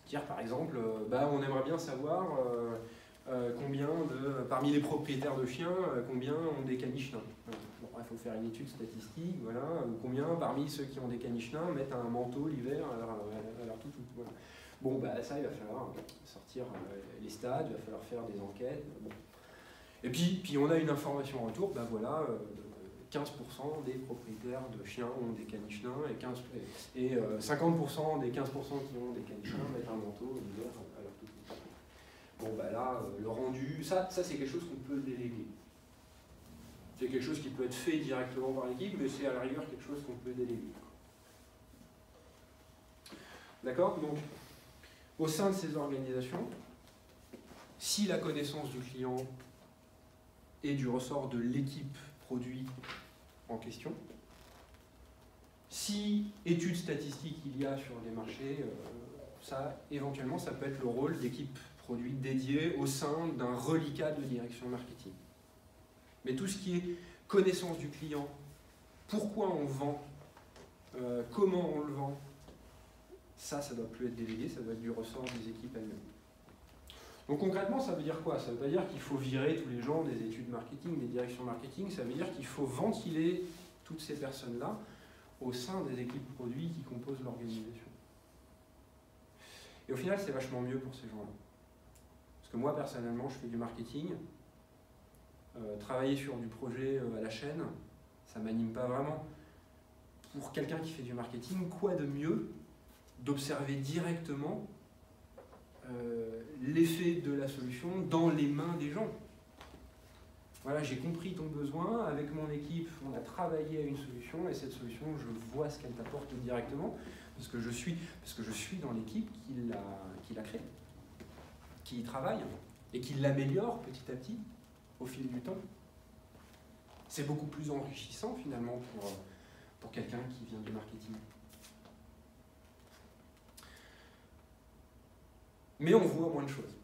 Dire par exemple, on aimerait bien savoir combien parmi les propriétaires de chiens, combien ont des caniches nains. Voilà. Bon, il faut faire une étude statistique, voilà, ou combien parmi ceux qui ont des caniches nains mettent un manteau l'hiver à leur toutou. Voilà. Bon, ça, il va falloir sortir les stades, il va falloir faire des enquêtes. Bon. Et puis on a une information en retour, 15% des propriétaires de chiens ont des caniches nains et 50% des 15% qui ont des caniches nains mettent un manteau l'hiver à leur toutou. Bon, le rendu, ça c'est quelque chose qu'on peut déléguer. C'est quelque chose qui peut être fait directement par l'équipe, mais c'est à la rigueur quelque chose qu'on peut déléguer. D'accord? Donc, au sein de ces organisations, si la connaissance du client est du ressort de l'équipe produit en question, si études statistiques il y a sur les marchés, éventuellement ça peut être le rôle d'équipe produit dédiée au sein d'un reliquat de direction marketing. Mais tout ce qui est connaissance du client, pourquoi on vend, comment on le vend, ça ne doit plus être délégué, ça doit être du ressort des équipes elles-mêmes. Donc concrètement, ça veut dire quoi? Ça ne veut pas dire qu'il faut virer tous les gens des études marketing, des directions marketing, ça veut dire qu'il faut ventiler toutes ces personnes-là au sein des équipes produits qui composent l'organisation. Et au final, c'est vachement mieux pour ces gens-là. Parce que moi, personnellement, je fais du marketing. Travailler sur du projet à la chaîne, ça ne m'anime pas vraiment. Pour quelqu'un qui fait du marketing, quoi de mieux d'observer directement l'effet de la solution dans les mains des gens. Voilà, j'ai compris ton besoin, avec mon équipe, on a travaillé à une solution, et cette solution, je vois ce qu'elle t'apporte directement, parce que je suis dans l'équipe qui l'a créée, qui y travaille, et qui l'améliore petit à petit, au fil du temps. C'est beaucoup plus enrichissant, finalement, pour quelqu'un qui vient du marketing. Mais on voit moins de choses.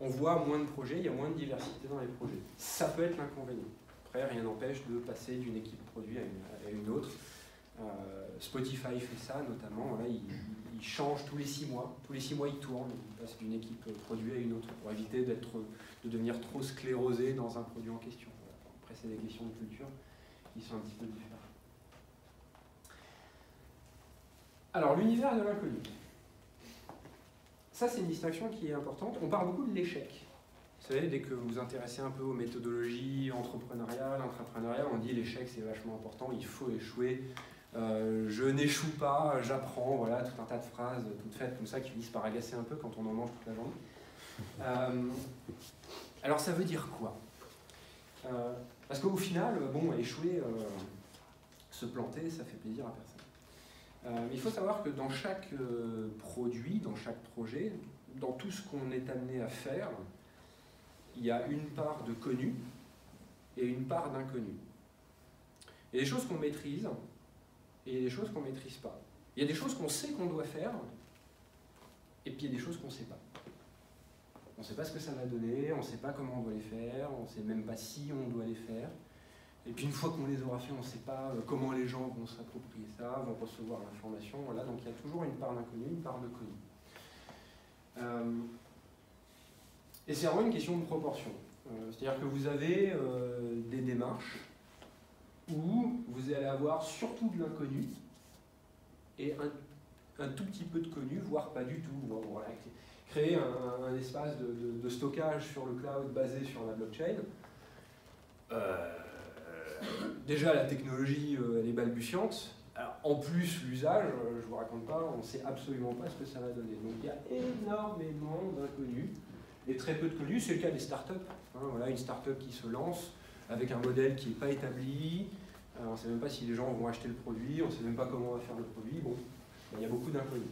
On voit moins de projets, il y a moins de diversité dans les projets. Ça peut être l'inconvénient. Après, rien n'empêche de passer d'une équipe produit à une autre. Spotify fait ça, notamment. Voilà, il change tous les 6 mois. Tous les 6 mois, il tourne. Il passe d'une équipe produit à une autre pour éviter de devenir trop sclérosé dans un produit en question. Voilà. Après, c'est des questions de culture qui sont un petit peu différentes. Alors, l'univers de l'inconnu. Ça, c'est une distinction qui est importante. On parle beaucoup de l'échec. Vous savez, dès que vous vous intéressez un peu aux méthodologies entrepreneuriales, intrapreneuriales, on dit l'échec, c'est vachement important, il faut échouer. Je n'échoue pas, j'apprends, voilà, tout un tas de phrases toutes faites comme ça qui finissent par agacer un peu quand on en mange toute la journée. Alors, ça veut dire quoi? Parce qu'au final, échouer, se planter, ça fait plaisir à personne. Il faut savoir que dans chaque produit, dans chaque projet, dans tout ce qu'on est amené à faire, il y a une part de connu et une part d'inconnu. Il y a des choses qu'on maîtrise et il y a des choses qu'on ne maîtrise pas. Il y a des choses qu'on sait qu'on doit faire et puis il y a des choses qu'on ne sait pas. On ne sait pas ce que ça va donner, on ne sait pas comment on doit les faire, on ne sait même pas si on doit les faire. Et puis une fois qu'on les aura fait, on ne sait pas comment les gens vont s'approprier ça, vont recevoir l'information. Voilà, donc il y a toujours une part d'inconnu, une part de connu. Et c'est vraiment une question de proportion. C'est-à-dire que vous avez des démarches où vous allez avoir surtout de l'inconnu et un tout petit peu de connu, voire pas du tout. Voilà, créer un espace de stockage sur le cloud basé sur la blockchain. Déjà, la technologie, elle est balbutiante. Alors, en plus, l'usage, je ne vous raconte pas, on ne sait absolument pas ce que ça va donner. Donc, il y a énormément d'inconnus et très peu de connus. C'est le cas des startups. Voilà, une startup qui se lance avec un modèle qui n'est pas établi. On ne sait même pas si les gens vont acheter le produit, on ne sait même pas comment on va faire le produit. Bon, il y a beaucoup d'inconnus.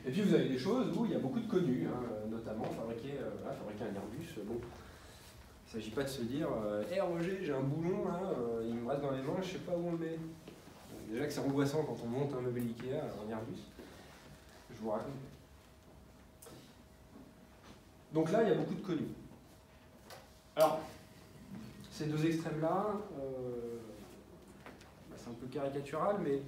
Et puis vous avez des choses où il y a beaucoup de connus, hein, notamment fabriquer un Airbus. Bon, il ne s'agit pas de se dire hey Roger, j'ai un boulon, là, il me reste dans les mains, je ne sais pas où on le met. Déjà que c'est angoissant quand on monte un meuble Ikea, un Airbus. Je vous raconte. Donc là, il y a beaucoup de connus. Alors, ces deux extrêmes-là, c'est un peu caricatural, mais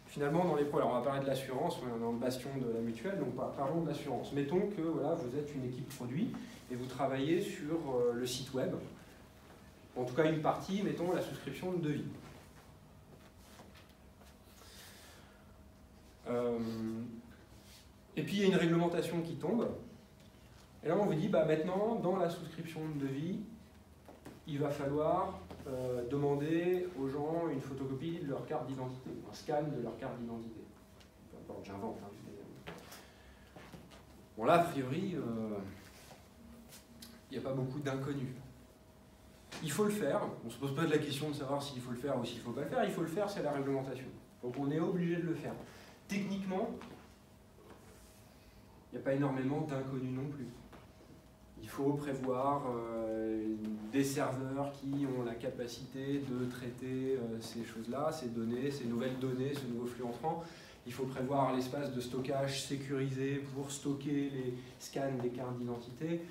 finalement, dans les projets, on va parler de l'assurance, on est dans le bastion de la mutuelle, donc parlons de l'assurance. Mettons que voilà, vous êtes une équipe produit et vous travaillez sur le site web, en tout cas une partie, mettons la souscription de devis. Et puis il y a une réglementation qui tombe, et là on vous dit, bah, maintenant, dans la souscription de devis, il va falloir demander aux gens une photocopie de leur carte d'identité, un scan de leur carte d'identité. Peu importe, j'invente. Hein. Bon là, a priori, il n'y a pas beaucoup d'inconnus. Il faut le faire, on ne se pose pas de la question de savoir s'il faut le faire ou s'il ne faut pas le faire, il faut le faire, c'est la réglementation. Donc on est obligé de le faire. Techniquement, il n'y a pas énormément d'inconnus non plus. Il faut prévoir des serveurs qui ont la capacité de traiter ces choses-là, ces données, ces nouvelles données, ce nouveau flux entrant. Il faut prévoir l'espace de stockage sécurisé pour stocker les scans des cartes d'identité.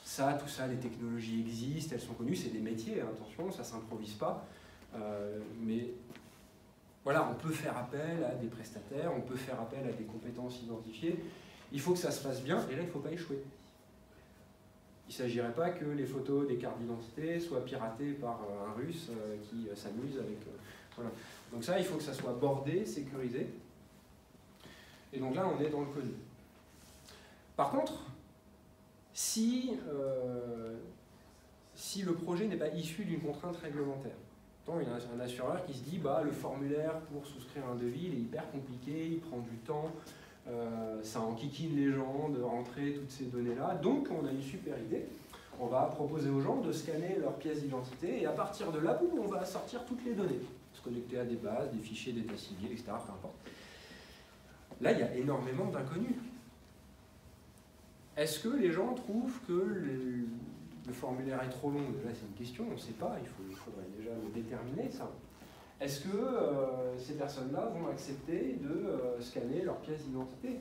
Ça, tout ça, les technologies existent, elles sont connues, c'est des métiers, hein, attention, ça ne s'improvise pas. Mais voilà, on peut faire appel à des prestataires, on peut faire appel à des compétences identifiées. Il faut que ça se fasse bien, et là, il ne faut pas échouer. Il ne s'agirait pas que les photos des cartes d'identité soient piratées par un Russe qui s'amuse avec... voilà. Donc ça, il faut que ça soit bordé, sécurisé. Et donc là, on est dans le connu. Par contre, si le projet n'est pas issu d'une contrainte réglementaire, donc il y a un assureur qui se dit, bah, le formulaire pour souscrire un devis, il est hyper compliqué, il prend du temps, ça enquiquine les gens de rentrer toutes ces données-là. Donc, on a une super idée. On va proposer aux gens de scanner leur pièce d'identité et à partir de là, on va sortir toutes les données. Se connecter à des bases, des fichiers d'état civil, etc. Peu importe. Là, il y a énormément d'inconnus. Est-ce que les gens trouvent que le formulaire est trop long? Là, c'est une question, on ne sait pas. Il faudrait déjà le déterminer, ça. Est-ce que ces personnes-là vont accepter de scanner leur pièce d'identité?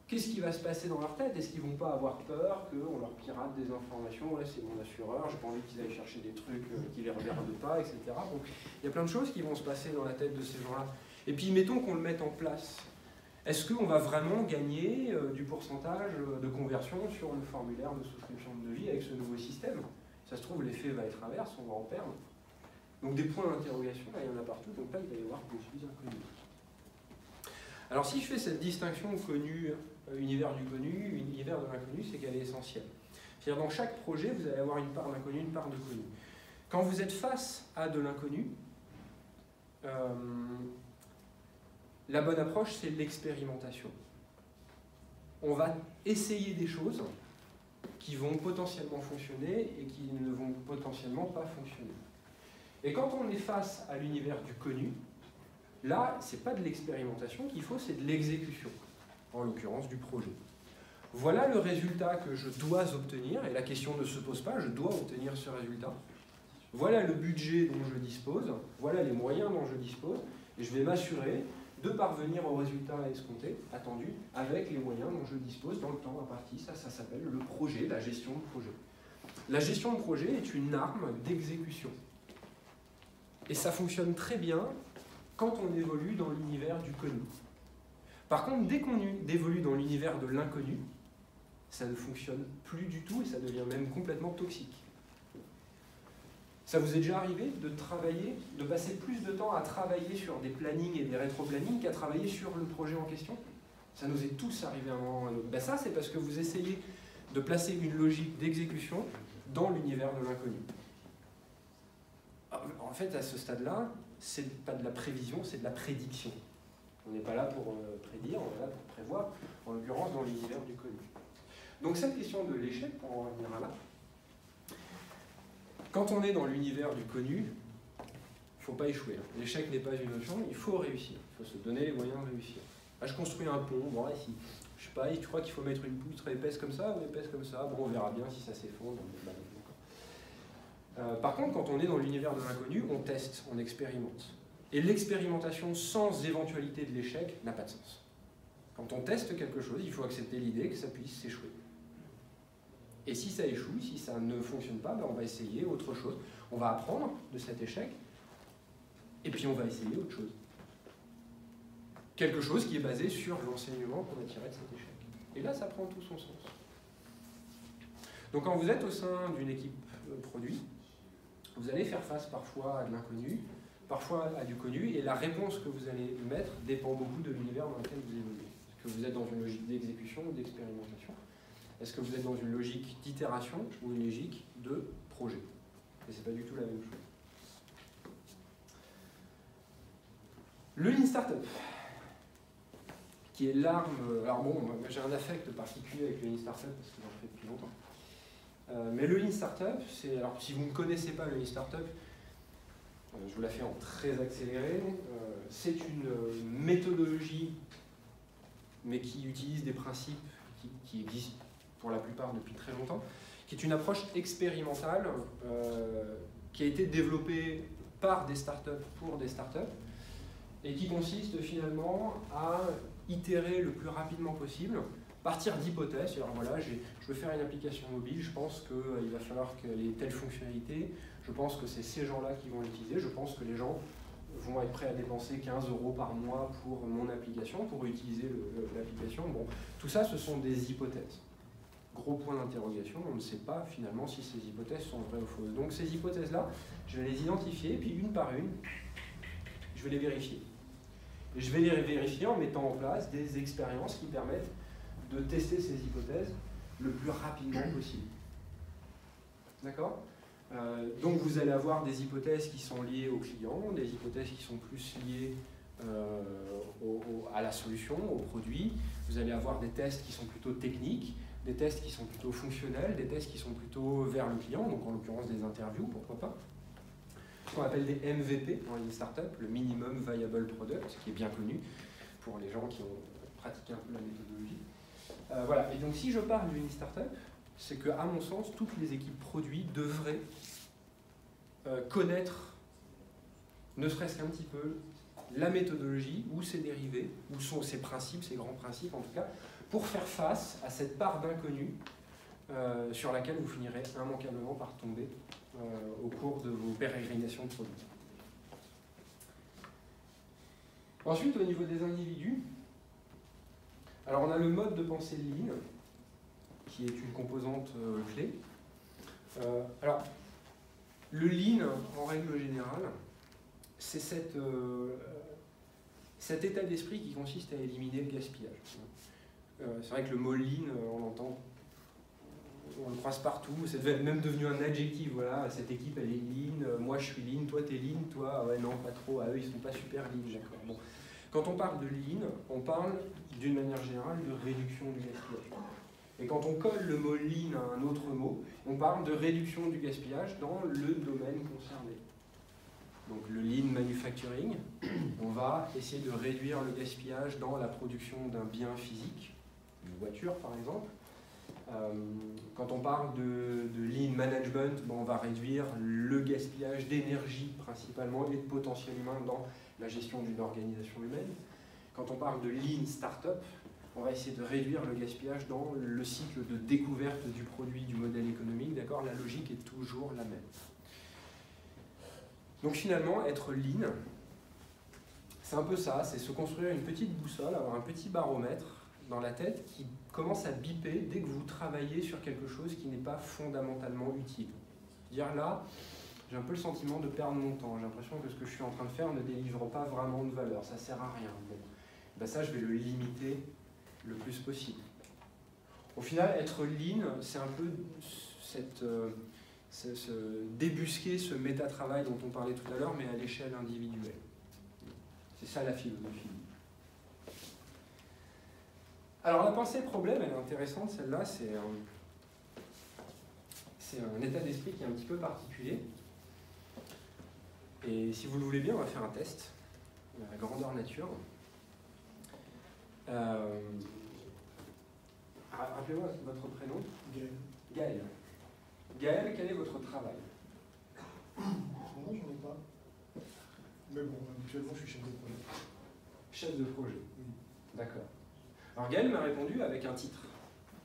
Qu'est-ce qui va se passer dans leur tête? Est-ce qu'ils ne vont pas avoir peur qu'on leur pirate des informations? Ouais, c'est mon assureur, j'ai pas envie qu'ils aillent chercher des trucs qui ne les regardent pas, etc. Donc, il y a plein de choses qui vont se passer dans la tête de ces gens-là. Et puis, mettons qu'on le mette en place. Est-ce qu'on va vraiment gagner du pourcentage de conversion sur le formulaire de souscription de devis avec ce nouveau système? Ça se trouve, l'effet va être inverse, on va en perdre. Donc des points d'interrogation, là, il y en a partout, donc là, il va y avoir beaucoup d'inconnus. Alors si je fais cette distinction connu, univers du connu, univers de l'inconnu, c'est qu'elle est essentielle. C'est-à-dire dans chaque projet, vous allez avoir une part d'inconnu, une part de connu. Quand vous êtes face à de l'inconnu, la bonne approche, c'est l'expérimentation. On va essayer des choses qui vont potentiellement fonctionner et qui ne vont potentiellement pas fonctionner. Et quand on est face à l'univers du connu, là, ce n'est pas de l'expérimentation qu'il faut, c'est de l'exécution, en l'occurrence du projet. Voilà le résultat que je dois obtenir, et la question ne se pose pas, je dois obtenir ce résultat. Voilà le budget dont je dispose, voilà les moyens dont je dispose, et je vais m'assurer de parvenir au résultat escompté, attendu, avec les moyens dont je dispose dans le temps imparti. Ça s'appelle le projet, la gestion de projet. La gestion de projet est une arme d'exécution. Et ça fonctionne très bien quand on évolue dans l'univers du connu. Par contre, dès qu'on évolue dans l'univers de l'inconnu, ça ne fonctionne plus du tout et ça devient même complètement toxique. Ça vous est déjà arrivé de passer plus de temps à travailler sur des plannings et des rétro-plannings qu'à travailler sur le projet en question? Ça nous est tous arrivé à un moment ou à un autre. Ben ça, c'est parce que vous essayez de placer une logique d'exécution dans l'univers de l'inconnu. En fait, à ce stade-là, c'est pas de la prévision, c'est de la prédiction. On n'est pas là pour prédire, on est là pour prévoir, en l'occurrence dans l'univers du connu. Donc cette question de l'échec, pour en revenir à là, quand on est dans l'univers du connu, il ne faut pas échouer. L'échec n'est pas une option, il faut réussir. Il faut se donner les moyens de réussir. Ah, je construis un pont, bon, ici. Je sais pas, tu crois qu'il faut mettre une poutre épaisse comme ça ou épaisse comme ça? Bon, on verra bien si ça s'effondre. Par contre, quand on est dans l'univers de l'inconnu, on teste, on expérimente. Et l'expérimentation sans éventualité de l'échec n'a pas de sens. Quand on teste quelque chose, il faut accepter l'idée que ça puisse s'échouer. Et si ça échoue, si ça ne fonctionne pas, ben on va essayer autre chose. On va apprendre de cet échec, et puis on va essayer autre chose. Quelque chose qui est basé sur l'enseignement qu'on a tiré de cet échec. Et là, ça prend tout son sens. Donc quand vous êtes au sein d'une équipe produit, vous allez faire face parfois à de l'inconnu, parfois à du connu, et la réponse que vous allez mettre dépend beaucoup de l'univers dans lequel vous évoluez. Est-ce que vous êtes dans une logique d'exécution ou d'expérimentation? Est-ce que vous êtes dans une logique d'itération ou une logique de projet? Et c'est pas du tout la même chose. Le Lean Startup, qui est l'arme... Alors bon, j'ai un affect particulier avec le Lean Startup parce que j'en fais depuis longtemps. Mais le Lean Startup, c'est... Alors si vous ne connaissez pas le Lean Startup, je vous la fais en très accéléré. C'est une méthodologie, mais qui utilise des principes qui existent pour la plupart depuis très longtemps, qui est une approche expérimentale qui a été développée par des startups pour des startups et qui consiste finalement à itérer le plus rapidement possible, partir d'hypothèses. Alors voilà, je veux faire une application mobile, je pense qu'il va falloir qu'elle ait telle fonctionnalité, je pense que c'est ces gens-là qui vont l'utiliser, je pense que les gens vont être prêts à dépenser 15 € par mois pour mon application, pour utiliser l'application. Bon, tout ça, ce sont des hypothèses. Gros point d'interrogation, on ne sait pas finalement si ces hypothèses sont vraies ou fausses. Donc ces hypothèses-là, je vais les identifier, puis une par une, je vais les vérifier. Et je vais les vérifier en mettant en place des expériences qui permettent de tester ces hypothèses le plus rapidement possible. D'accord ? Donc vous allez avoir des hypothèses qui sont liées au client, des hypothèses qui sont plus liées à la solution, au produit. Vous allez avoir des tests qui sont plutôt techniques, des tests qui sont plutôt fonctionnels, des tests qui sont plutôt vers le client, donc en l'occurrence des interviews, pourquoi pas. Ce qu'on appelle des MVP dans les startups, le Minimum Viable Product, qui est bien connu pour les gens qui ont pratiqué un peu la méthodologie. Voilà, et donc si je parle d'une startup, c'est qu'à mon sens, toutes les équipes produits devraient connaître, ne serait-ce qu'un petit peu, la méthodologie ou ses dérivés, ou ses principes, ses grands principes en tout cas, pour faire face à cette part d'inconnu sur laquelle vous finirez immanquablement par tomber au cours de vos pérégrinations de produits. Ensuite, au niveau des individus, alors on a le mode de pensée Lean, qui est une composante clé. Alors, le Lean, en règle générale, c'est cet état d'esprit qui consiste à éliminer le gaspillage. C'est vrai que le mot Lean, on le croise partout, c'est même devenu un adjectif, voilà, cette équipe elle est Lean, moi je suis Lean, toi t'es Lean, toi, ouais non, pas trop, eux ils sont pas super Lean, d'accord. Bon. Quand on parle de Lean, on parle d'une manière générale de réduction du gaspillage. Et quand on colle le mot Lean à un autre mot, on parle de réduction du gaspillage dans le domaine concerné. Donc le Lean Manufacturing, on va essayer de réduire le gaspillage dans la production d'un bien physique, une voiture par exemple. Quand on parle de Lean Management, on va réduire le gaspillage d'énergie principalement et de potentiel humain dans la gestion d'une organisation humaine. Quand on parle de Lean Startup, on va essayer de réduire le gaspillage dans le cycle de découverte du produit, du modèle économique. D'accord ? La logique est toujours la même. Donc finalement, être Lean, c'est un peu ça, c'est se construire une petite boussole, avoir un petit baromètre dans la tête qui commence à biper dès que vous travaillez sur quelque chose qui n'est pas fondamentalement utile. Dire là, j'ai un peu le sentiment de perdre mon temps, j'ai l'impression que ce que je suis en train de faire ne délivre pas vraiment de valeur, ça sert à rien. Bon. Ben ça, je vais le limiter le plus possible. Au final, être Lean, c'est un peu débusquer ce méta-travail dont on parlait tout à l'heure, mais à l'échelle individuelle. C'est ça la philosophie. Alors la pensée problème, elle est intéressante, celle-là, c'est un état d'esprit qui est un petit peu particulier. Et si vous le voulez bien, on va faire un test, la grandeur nature. Rappelez-moi votre prénom. Gaël. Gaël. Gaël, quel est votre travail? En ce moment, j'en ai pas. Mais bon, habituellement, je suis chef de projet. Chef de projet. Oui. D'accord. Alors Gaël m'a répondu avec un titre.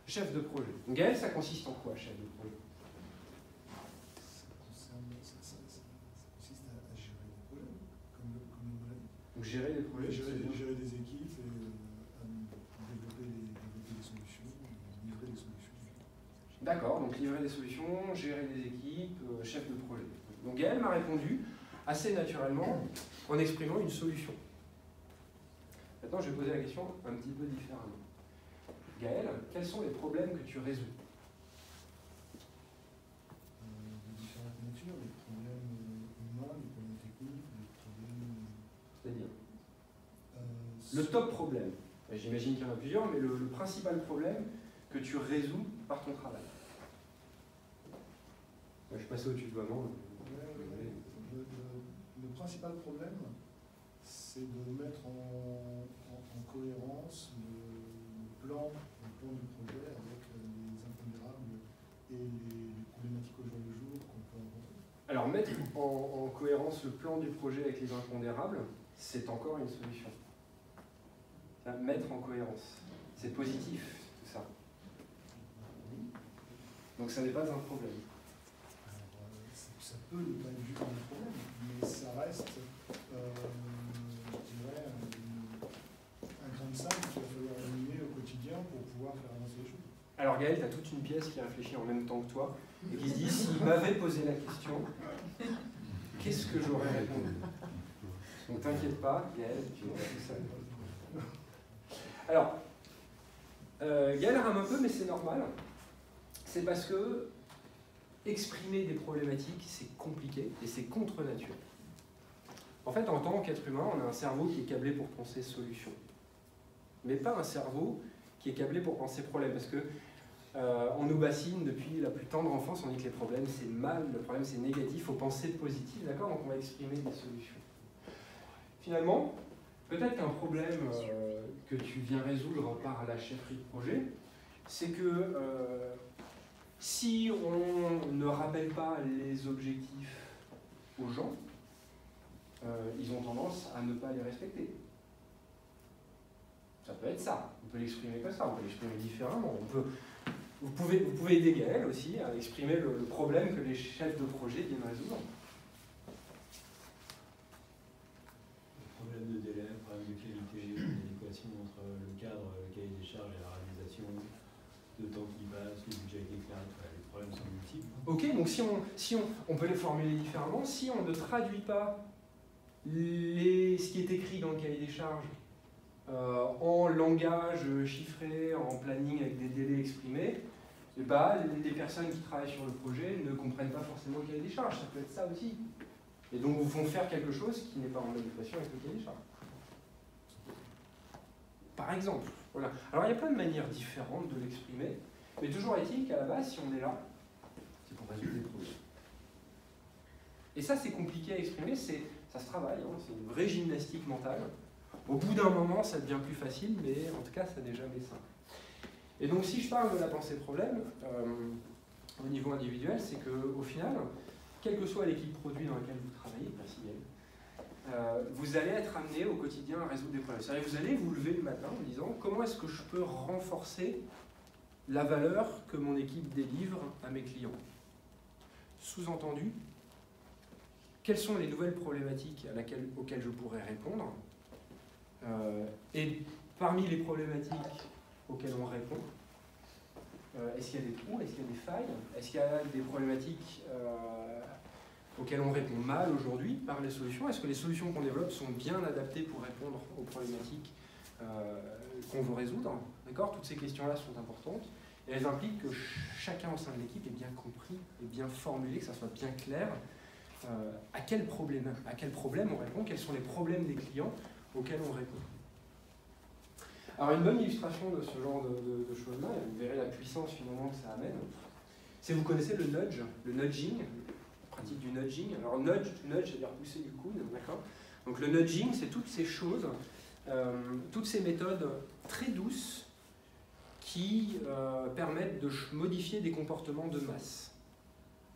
Chef de projet. Donc, Gaël, ça consiste en quoi, chef de projet? Ça consiste à gérer des projets, comme le modèle. Donc gérer les projets, Gérer des équipes et à développer des solutions, livrer des solutions. D'accord, donc livrer des solutions, gérer des équipes, chef de projet. Donc Gaël m'a répondu assez naturellement en exprimant une solution. Maintenant, je vais poser la question un petit peu différemment. Gaël, quels sont les problèmes que tu résous? De différentes natures, les problèmes humains, les problèmes techniques, les problèmes. C'est-à-dire le top problème. J'imagine qu'il y en a plusieurs, mais le principal problème que tu résous par ton travail. Je passe au tutoiement. Le principal problème, c'est de mettre en cohérence le plan du projet avec les impondérables et les problématiques au jour le jour qu'on peut rencontrer. Alors, mettre en cohérence le plan du projet avec les impondérables, c'est encore une solution. Mettre en cohérence. C'est positif, tout ça. Donc, ça n'est pas un problème. Ça peut ne pas être vu comme un problème, mais ça reste, je dirais, un grain de sable qu'il va falloir éliminer au quotidien pour pouvoir faire avancer les choses. Alors Gaël, tu as toute une pièce qui réfléchit en même temps que toi et qui se dit, s'il m'avait posé la question, qu'est-ce que j'aurais répondu? Donc t'inquiète pas, Gaël, tu vas tout ça. Alors, Gaël rame un peu, mais c'est normal. C'est parce que exprimer des problématiques, c'est compliqué et c'est contre nature. En fait, en tant qu'être humain, on a un cerveau qui est câblé pour penser solution. Mais pas un cerveau qui est câblé pour penser problème. Parce que on nous bassine depuis la plus tendre enfance, on dit que les problèmes c'est mal, le problème c'est négatif, il faut penser positif, d'accord? Donc on va exprimer des solutions. Finalement, peut-être qu'un problème que tu viens résoudre par la chefferie de projet, c'est que si on ne rappelle pas les objectifs aux gens, ils ont tendance à ne pas les respecter. Ça peut être ça, on peut l'exprimer comme ça, on peut l'exprimer différemment. Vous pouvez aider Gaël aussi à exprimer le problème que les chefs de projet viennent résoudre. Problème de délai, problème de qualité, l'adéquation entre le cadre, le cahier des charges et la réalisation, le temps qui passe, le budget qui est clair, les problèmes sont multiples. Ok, donc si on peut les formuler différemment, si on ne traduit pas ce qui est écrit dans le cahier des charges en langage chiffré, en planning avec des délais exprimés, et les personnes qui travaillent sur le projet ne comprennent pas forcément le cahier des charges, ça peut être ça aussi. Et donc vous font faire quelque chose qui n'est pas en adéquation avec le cahier des charges. Par exemple. Voilà. Alors il y a plein de manières différentes de l'exprimer, mais toujours est-il qu'à la base, si on est là, c'est pour résoudre des problèmes. Et ça c'est compliqué à exprimer, ça se travaille, hein, c'est une vraie gymnastique mentale. Au bout d'un moment, ça devient plus facile, mais en tout cas, ça n'est jamais simple. Et donc, si je parle de la pensée-problème, au niveau individuel, c'est qu'au final, quelle que soit l'équipe produit dans laquelle vous travaillez, merci Gaël, vous allez être amené au quotidien à résoudre des problèmes. C'est-à-dire que vous allez vous lever le matin en disant comment est-ce que je peux renforcer la valeur que mon équipe délivre à mes clients. Sous-entendu, quelles sont les nouvelles problématiques auxquelles je pourrais répondre? Et parmi les problématiques auxquelles on répond, est-ce qu'il y a des trous, est-ce qu'il y a des failles, est-ce qu'il y a des problématiques auxquelles on répond mal aujourd'hui par les solutions? Est-ce que les solutions qu'on développe sont bien adaptées pour répondre aux problématiques qu'on veut résoudre? D'accord? Toutes ces questions-là sont importantes et elles impliquent que chacun au sein de l'équipe ait bien compris et bien formulé, que ça soit bien clair à quel problème on répond, quels sont les problèmes des clients auxquels on répond. Alors une bonne illustration de ce genre de choses-là, et vous verrez la puissance finalement que ça amène, c'est vous connaissez le nudge, le nudging, la pratique du nudging. Alors nudge, c'est-à-dire pousser du coude, d'accord? Donc le nudging, c'est toutes ces choses toutes ces méthodes très douces qui permettent de modifier des comportements de masse.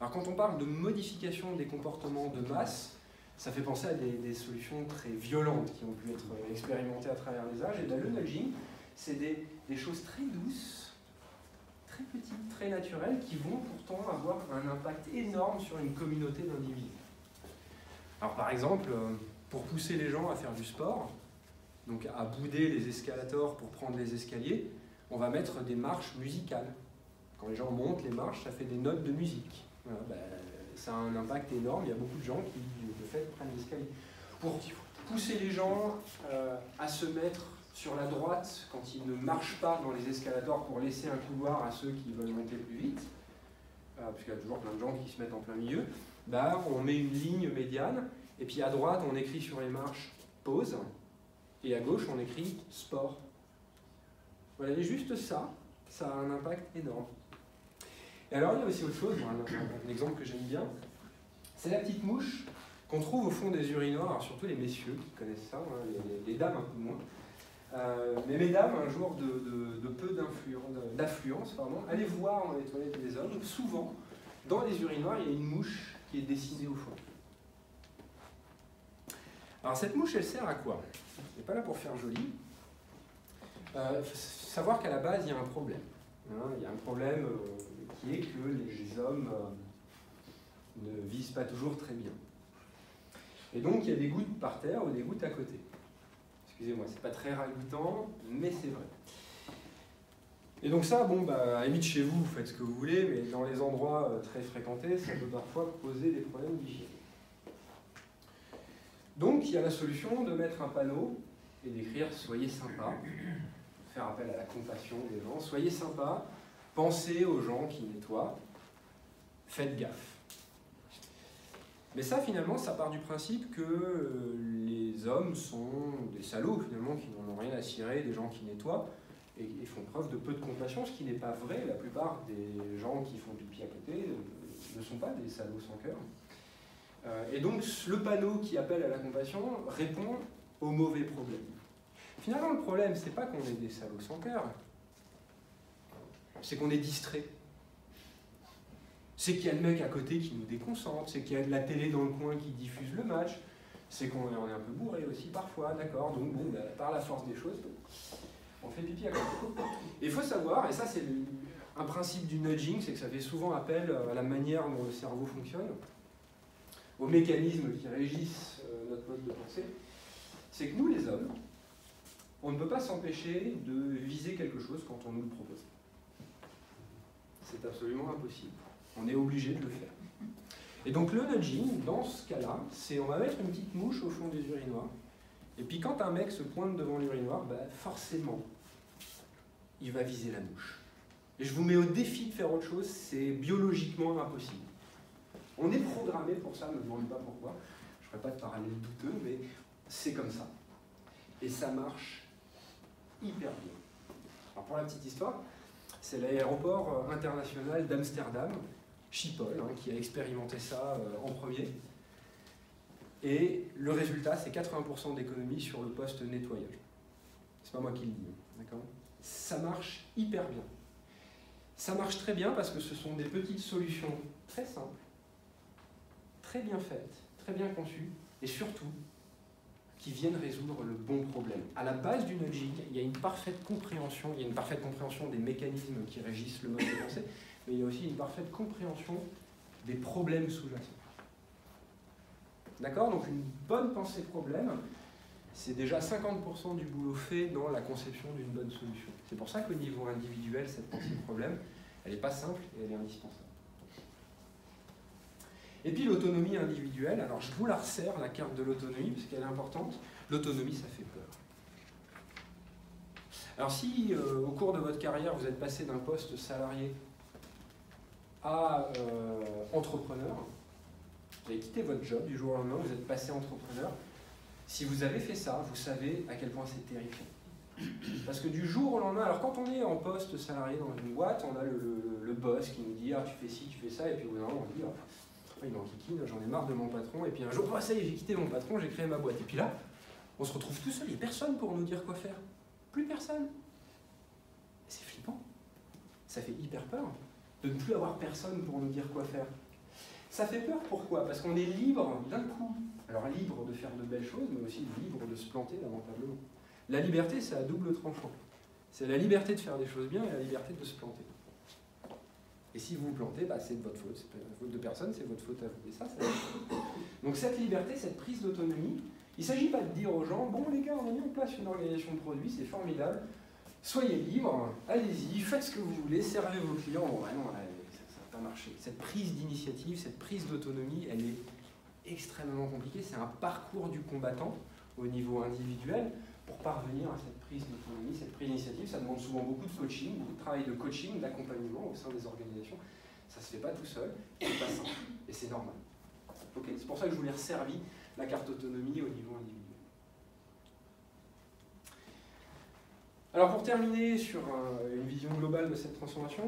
Alors quand on parle de modification des comportements de masse, ça fait penser à des solutions très violentes qui ont pu être expérimentées à travers les âges. Et bien, le nudging, c'est des choses très douces, très petites, très naturelles, qui vont pourtant avoir un impact énorme sur une communauté d'individus. Alors par exemple, pour pousser les gens à faire du sport, donc à bouder les escalators pour prendre les escaliers, on va mettre des marches musicales. Quand les gens montent les marches, ça fait des notes de musique. Voilà, ça a un impact énorme, il y a beaucoup de gens qui, de fait, prennent l'escalier. Pour pousser les gens à se mettre sur la droite quand ils ne marchent pas dans les escalators pour laisser un couloir à ceux qui veulent monter plus vite, puisqu'il y a toujours plein de gens qui se mettent en plein milieu, on met une ligne médiane, et puis à droite, on écrit sur les marches « pause », et à gauche, on écrit « sport ». Voilà, et juste ça, ça a un impact énorme. Et alors, il y a aussi autre chose, un exemple que j'aime bien, c'est la petite mouche qu'on trouve au fond des urinoirs, alors surtout les messieurs qui connaissent ça, les dames un peu moins. Mais mesdames, un jour de peu d'affluence, allez voir dans les toilettes des hommes, souvent, dans les urinoirs, il y a une mouche qui est dessinée au fond. Alors cette mouche, elle sert à quoi? Elle n'est pas là pour faire joli. Il faut savoir qu'à la base, il y a un problème. Il y a un problème qui est que les hommes ne visent pas toujours très bien. Et donc, il y a des gouttes par terre ou des gouttes à côté. Excusez-moi, c'est pas très ragoûtant, mais c'est vrai. Et donc ça, à la limite chez vous, vous faites ce que vous voulez, mais dans les endroits très fréquentés, ça peut parfois poser des problèmes d'hygiène. Donc, il y a la solution de mettre un panneau et d'écrire « Soyez sympa », faire appel à la compassion des gens. Soyez sympa, pensez aux gens qui nettoient, faites gaffe. Mais ça, finalement, ça part du principe que les hommes sont des salauds, finalement, qui n'en ont rien à cirer des gens qui nettoient et font preuve de peu de compassion, ce qui n'est pas vrai. La plupart des gens qui font pipi à côté ne sont pas des salauds sans cœur. Et donc, le panneau qui appelle à la compassion répond au mauvais problème. Finalement, le problème, c'est pas qu'on est des salauds sans cœur, c'est qu'on est distrait. C'est qu'il y a le mec à côté qui nous déconcentre, c'est qu'il y a de la télé dans le coin qui diffuse le match, c'est qu'on est un peu bourré aussi parfois, d'accord? Donc par la force des choses, on fait pipi à côté. Et il faut savoir, et ça c'est un principe du nudging, c'est que ça fait souvent appel à la manière dont le cerveau fonctionne, aux mécanismes qui régissent notre mode de pensée, c'est que nous les hommes, on ne peut pas s'empêcher de viser quelque chose quand on nous le propose. C'est absolument impossible. On est obligé de le faire. Et donc le nudging, dans ce cas-là, c'est on va mettre une petite mouche au fond des urinoirs, et puis quand un mec se pointe devant l'urinoir, forcément, il va viser la mouche. Et je vous mets au défi de faire autre chose, c'est biologiquement impossible. On est programmé pour ça, ne me demandez pas pourquoi, je ne ferai pas de parallèle douteux, mais c'est comme ça. Et ça marche hyper bien. Alors pour la petite histoire, c'est l'aéroport international d'Amsterdam, Schiphol, qui a expérimenté ça en premier. Et le résultat, c'est 80% d'économie sur le poste nettoyage. C'est pas moi qui le dis, d'accord? Ça marche hyper bien. Ça marche très bien parce que ce sont des petites solutions très simples, très bien faites, très bien conçues, et surtout, qui viennent résoudre le bon problème. À la base du nudging, il y a une parfaite compréhension, des mécanismes qui régissent le mode de pensée, mais il y a aussi une parfaite compréhension des problèmes sous-jacents. D'accord? Donc une bonne pensée problème, c'est déjà 50% du boulot fait dans la conception d'une bonne solution. C'est pour ça qu'au niveau individuel, cette pensée problème, elle n'est pas simple et elle est indispensable. Et puis l'autonomie individuelle, alors je vous la resserre, la carte de l'autonomie, parce qu'elle est importante. L'autonomie, ça fait peur. Alors si, au cours de votre carrière, vous êtes passé d'un poste salarié à entrepreneur, vous avez quitté votre job du jour au lendemain, vous êtes passé entrepreneur, si vous avez fait ça, vous savez à quel point c'est terrifiant. Parce que du jour au lendemain, alors quand on est en poste salarié dans une boîte, on a le boss qui nous dit « Ah, tu fais ci, tu fais ça », et puis au bout d'un moment, on dit « il m'enquiquine, j'en ai marre de mon patron », et puis un jour « Oh, ça y est, j'ai quitté mon patron, j'ai créé ma boîte ». Et puis là, On se retrouve tout seul, il n'y a personne pour nous dire quoi faire. Plus personne. C'est flippant. Ça fait hyper peur de ne plus avoir personne pour nous dire quoi faire. Ça fait peur, pourquoi? Parce qu'on est libre d'un coup. Alors libre de faire de belles choses, mais aussi libre de se planter lamentablement. La liberté, c'est à double tranchant. C'est la liberté de faire des choses bien et la liberté de se planter. Et si vous vous plantez, bah, c'est de votre faute. C'est pas la faute de personne, c'est votre faute à vous. Et ça, c'est... Donc cette liberté, cette prise d'autonomie, il ne s'agit pas de dire aux gens, bon les gars, on a mis en place une organisation de produits, c'est formidable, soyez libres, allez-y, faites ce que vous voulez, servez vos clients. Bon, bah non, ça n'a pas marché. Cette prise d'initiative, cette prise d'autonomie, elle est extrêmement compliquée. C'est un parcours du combattant au niveau individuel. Pour parvenir à cette prise d'autonomie, cette prise d'initiative, ça demande souvent beaucoup de coaching, beaucoup de travail de coaching, d'accompagnement au sein des organisations. Ça ne se fait pas tout seul, c'est pas simple, et c'est normal. Okay, c'est pour ça que je vous l'ai resservi, la carte autonomie au niveau individuel. Alors pour terminer sur une vision globale de cette transformation,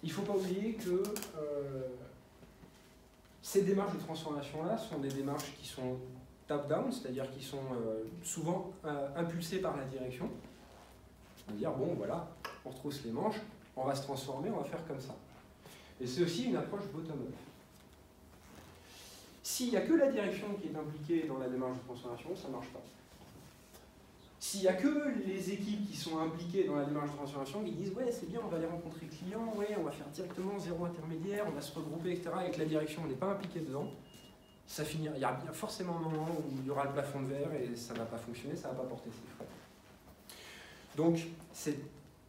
il ne faut pas oublier que ces démarches de transformation-là sont des démarches qui sont top-down, c'est-à-dire qui sont souvent impulsés par la direction. On va dire, bon voilà, on retrousse les manches, on va se transformer, on va faire comme ça. Et c'est aussi une approche bottom-up. S'il n'y a que la direction qui est impliquée dans la démarche de transformation, ça ne marche pas. S'il n'y a que les équipes qui sont impliquées dans la démarche de transformation qui disent « ouais, c'est bien, on va aller rencontrer le client, ouais, on va faire directement zéro intermédiaire, on va se regrouper, etc. » et que la direction n'est pas impliquée dedans, ça finira, il y a bien forcément un moment où il y aura le plafond de verre et ça ne va pas fonctionner, ça ne va pas porter ses fruits. Donc, c'est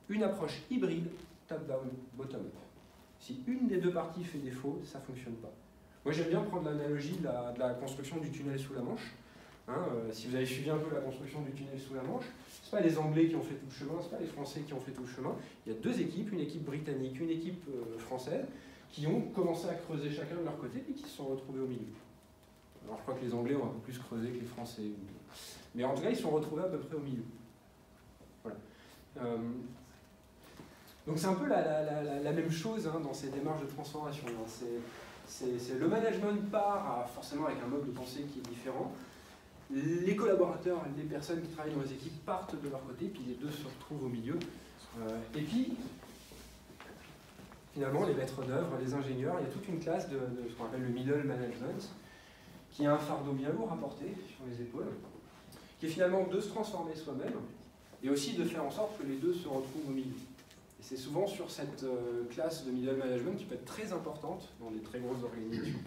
une approche hybride, top-down, bottom-up. Si une des deux parties fait défaut, ça ne fonctionne pas. Moi, j'aime bien prendre l'analogie de la construction du tunnel sous la Manche. Si vous avez suivi un peu la construction du tunnel sous la Manche, ce n'est pas les Anglais qui ont fait tout le chemin, ce n'est pas les Français qui ont fait tout le chemin. Il y a deux équipes, une équipe britannique, une équipe française, qui ont commencé à creuser chacun de leur côté et qui se sont retrouvés au milieu. Alors je crois que les Anglais ont un peu plus creusé que les Français. Mais en tout cas, ils se sont retrouvés à peu près au milieu. Voilà. Donc c'est un peu la même chose dans ces démarches de transformation. C'est le management part forcément avec un mode de pensée qui est différent. Les collaborateurs, les personnes qui travaillent dans les équipes partent de leur côté, puis les deux se retrouvent au milieu. Et puis, finalement, les maîtres d'œuvre, les ingénieurs, il y a toute une classe de ce qu'on appelle le middle management, qui a un fardeau bien lourd à porter sur les épaules, qui est finalement de se transformer soi-même, et aussi de faire en sorte que les deux se retrouvent au milieu. Et c'est souvent sur cette classe de middle management qui peut être très importante dans des très grosses organisations,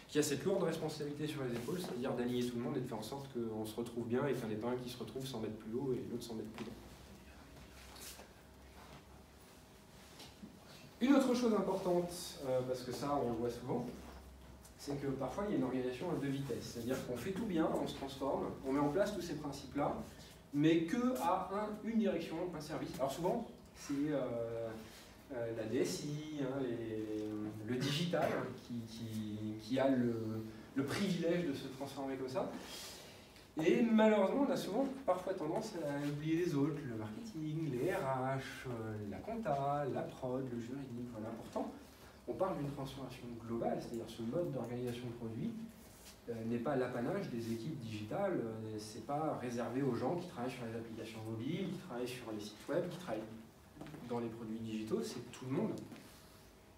qui a cette lourde responsabilité sur les épaules, c'est-à-dire d'aligner tout le monde et de faire en sorte qu'on se retrouve bien et qu'il n'y en ait pas un qui se retrouve 100 mètres plus haut et l'autre 100 mètres plus bas. Une autre chose importante, parce que ça on le voit souvent, c'est que parfois il y a une organisation à deux vitesses, c'est-à-dire qu'on fait tout bien, on se transforme, on met en place tous ces principes-là, mais que à une direction, un service. Alors souvent, c'est la DSI, le digital, qui a le privilège de se transformer comme ça. Et malheureusement, on a souvent parfois tendance à oublier les autres, le marketing, les RH, la compta, la prod, le juridique. Voilà. Pourtant, on parle d'une transformation globale, c'est-à-dire ce mode d'organisation de produits n'est pas l'apanage des équipes digitales, c'est pas réservé aux gens qui travaillent sur les applications mobiles, qui travaillent sur les sites web, qui travaillent dans les produits digitaux, c'est tout le monde.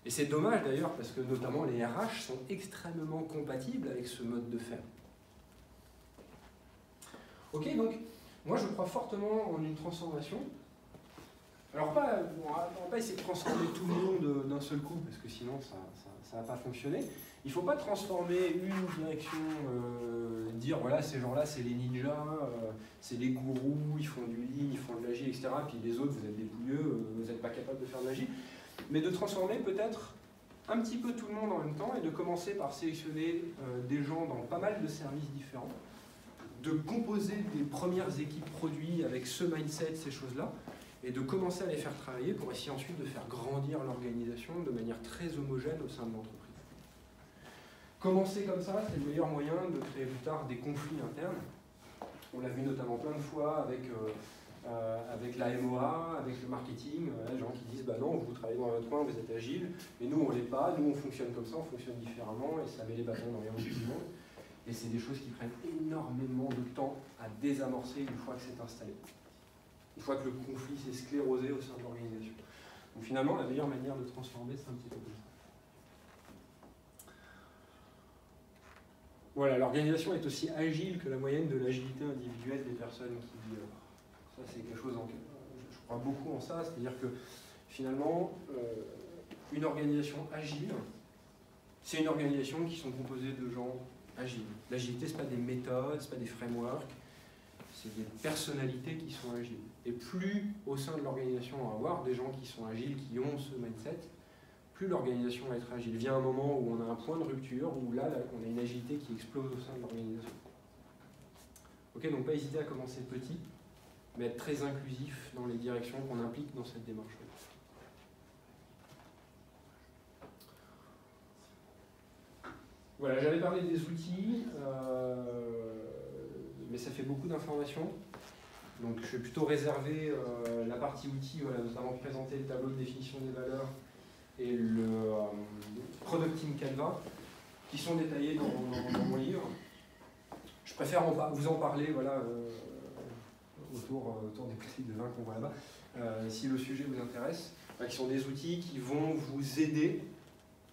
Et c'est dommage d'ailleurs parce que notamment les RH sont extrêmement compatibles avec ce mode de faire. Ok, donc moi je crois fortement en une transformation. Alors on va pas essayer de transformer tout le monde d'un seul coup parce que sinon ça va pas fonctionner. Il ne faut pas transformer une direction, dire voilà ces gens-là c'est les ninjas, c'est les gourous, ils font du lean, ils font de l'agile, etc. Puis les autres vous êtes des pouilleux, vous n'êtes pas capables de faire de l'agile. Mais de transformer peut-être un petit peu tout le monde en même temps et de commencer par sélectionner des gens dans pas mal de services différents, de composer des premières équipes produits avec ce mindset, ces choses-là, et de commencer à les faire travailler pour essayer ensuite de faire grandir l'organisation de manière très homogène au sein de l'entreprise. Commencer comme ça, c'est le meilleur moyen de créer plus tard des conflits internes. On l'a vu notamment plein de fois avec la MOA, avec le marketing, les gens qui disent bah non, vous travaillez dans votre coin, vous êtes agile, mais nous on l'est pas, nous on fonctionne comme ça, on fonctionne différemment, et ça met les bâtons dans les roues de tout le monde. Et c'est des choses qui prennent énormément de temps à désamorcer une fois que c'est installé. Une fois que le conflit s'est sclérosé au sein de l'organisation. Donc finalement, la meilleure manière de transformer, c'est un petit peu comme ça. Voilà, l'organisation est aussi agile que la moyenne de l'agilité individuelle des personnes qui vivent. Ça, c'est quelque chose en je crois beaucoup en ça, c'est-à-dire que finalement, une organisation agile, c'est une organisation qui sont composées de gens agiles. L'agilité, ce n'est pas des méthodes, ce n'est pas des frameworks, c'est des personnalités qui sont agiles. Et plus au sein de l'organisation on va avoir des gens qui sont agiles, qui ont ce mindset, plus l'organisation va être agile. Il vient un moment où on a un point de rupture, où là, on a une agilité qui explose au sein de l'organisation. Ok, donc pas hésiter à commencer petit, mais être très inclusif dans les directions qu'on implique dans cette démarche. Voilà, j'avais parlé des outils, mais ça fait beaucoup d'informations. Donc je vais plutôt réserver la partie outils, voilà, notamment présenter le tableau de définition des valeurs et le Producting Canva, qui sont détaillés dans mon livre. Je préfère vous en parler voilà, autour des plastiques de vin qu'on voit là-bas, si le sujet vous intéresse, qui sont des outils qui vont vous aider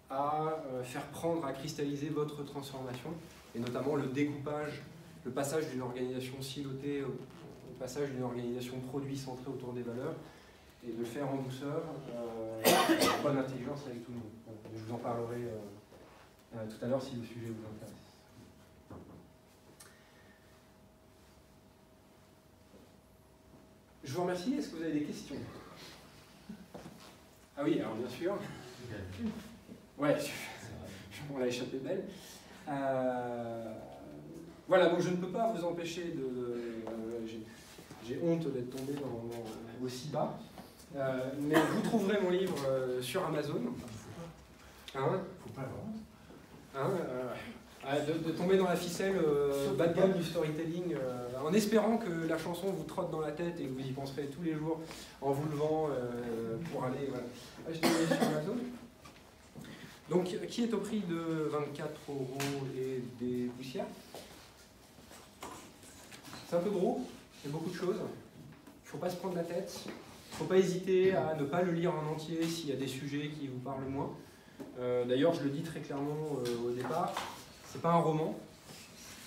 à faire prendre, à cristalliser votre transformation, et notamment le découpage, le passage d'une organisation silotée au passage d'une organisation produit centrée autour des valeurs, et de le faire en douceur, en bonne intelligence avec tout le monde. Bon, je vous en parlerai tout à l'heure si le sujet vous intéresse. Je vous remercie. Est-ce que vous avez des questions? Ah oui, alors bien sûr. Ouais, on l'a échappé belle. Voilà, donc je ne peux pas vous empêcher de... J'ai honte d'être tombé aussi bas. Mais vous trouverez mon livre sur Amazon. Faut pas le vendre. De tomber dans la ficelle bad boy du storytelling, en espérant que la chanson vous trotte dans la tête et que vous y penserez tous les jours en vous levant pour aller acheter sur Amazon. Donc, qui est au prix de 24 € et des poussières. C'est un peu gros, il y a beaucoup de choses. Il ne faut pas se prendre la tête. Il ne faut pas hésiter à ne pas le lire en entier s'il y a des sujets qui vous parlent moins. D'ailleurs, je le dis très clairement au départ, c'est pas un roman,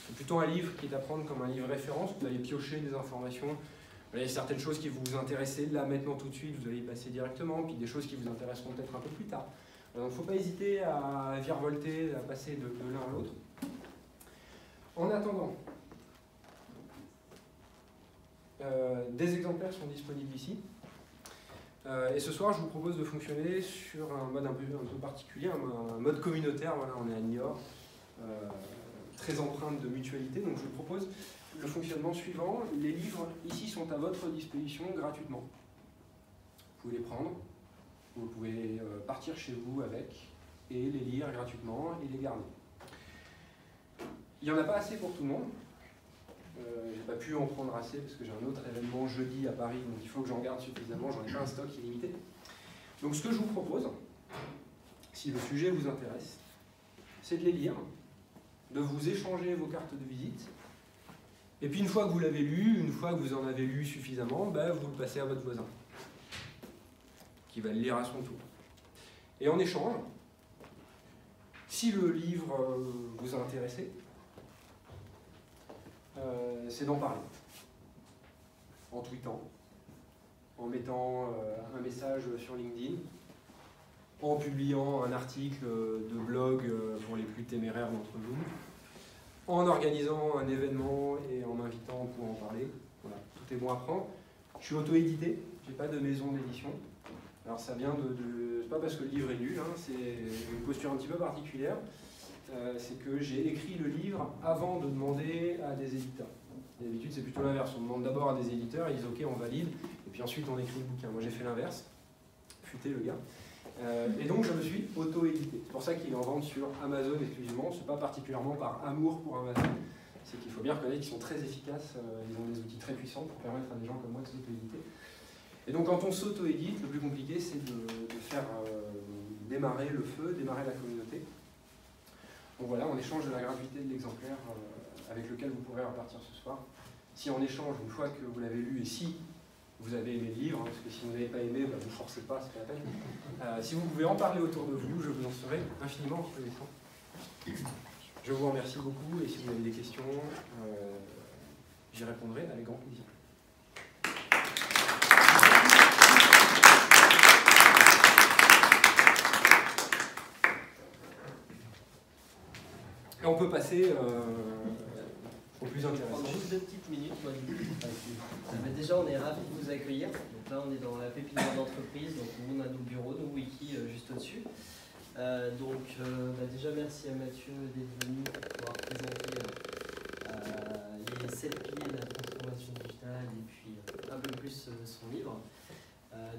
c'est plutôt un livre qui est à prendre comme un livre référence. Vous allez piocher des informations. Il y a certaines choses qui vous intéressent là, maintenant, tout de suite, vous allez y passer directement, puis des choses qui vous intéresseront peut-être un peu plus tard. Donc il ne faut pas hésiter à virevolter, à passer de l'un à l'autre. En attendant, des exemplaires sont disponibles ici. Et ce soir, je vous propose de fonctionner sur un mode un peu particulier, un mode communautaire. Voilà, on est à Niort, très empreinte de mutualité. Donc je vous propose le fonctionnement suivant. Les livres ici sont à votre disposition gratuitement. Vous pouvez les prendre, vous pouvez partir chez vous avec et les lire gratuitement et les garder. Il n'y en a pas assez pour tout le monde. J'ai pas pu en prendre assez parce que j'ai un autre événement jeudi à Paris, donc il faut que j'en garde suffisamment, j'en ai pas un stock illimité. Donc ce que je vous propose, si le sujet vous intéresse, c'est de les lire, de vous échanger vos cartes de visite, et puis une fois que vous l'avez lu, une fois que vous en avez lu suffisamment, ben, vous le passez à votre voisin, qui va le lire à son tour. Et en échange, si le livre vous a intéressé, c'est d'en parler, en tweetant, en mettant un message sur LinkedIn, en publiant un article de blog pour les plus téméraires d'entre vous, en organisant un événement et en m'invitant pour en parler. Voilà, tout est bon à prendre. Je suis auto-édité, je n'ai pas de maison d'édition. Alors ça vient c'est pas parce que le livre est nul, hein, c'est une posture un petit peu particulière. C'est que j'ai écrit le livre avant de demander à des éditeurs. D'habitude, c'est plutôt l'inverse. On demande d'abord à des éditeurs, ils disent OK, on valide, et puis ensuite on écrit le bouquin. Moi, j'ai fait l'inverse. Futé le gars. Et donc, je me suis auto-édité. C'est pour ça qu'il est en vente sur Amazon exclusivement. Ce n'est pas particulièrement par amour pour Amazon. C'est qu'il faut bien reconnaître qu'ils sont très efficaces. Ils ont des outils très puissants pour permettre à des gens comme moi de s'auto-éditer. Et donc, quand on s'auto-édite, le plus compliqué, c'est de faire démarrer le feu, démarrer la communauté. Donc voilà, en échange de la gratuité de l'exemplaire avec lequel vous pourrez repartir ce soir. Si en échange, une fois que vous l'avez lu, et si vous avez aimé le livre, parce que si vous n'avez pas aimé, bah, vous ne forcez pas, c'est pas la peine. Si vous pouvez en parler autour de vous, je vous en serai infiniment reconnaissant. Je vous remercie beaucoup, et si vous avez des questions, j'y répondrai avec grand plaisir. Et on peut passer au plus intéressant. Juste 2 petites minutes, moi, du coup. Déjà, on est ravis de vous accueillir. Donc là, on est dans la pépinière d'entreprise. Donc, nous, on a nos bureaux, nos wikis juste au-dessus. Déjà, merci à Mathieu d'être venu pour pouvoir présenter les 7 piliers de la transformation digitale et puis un peu plus son livre.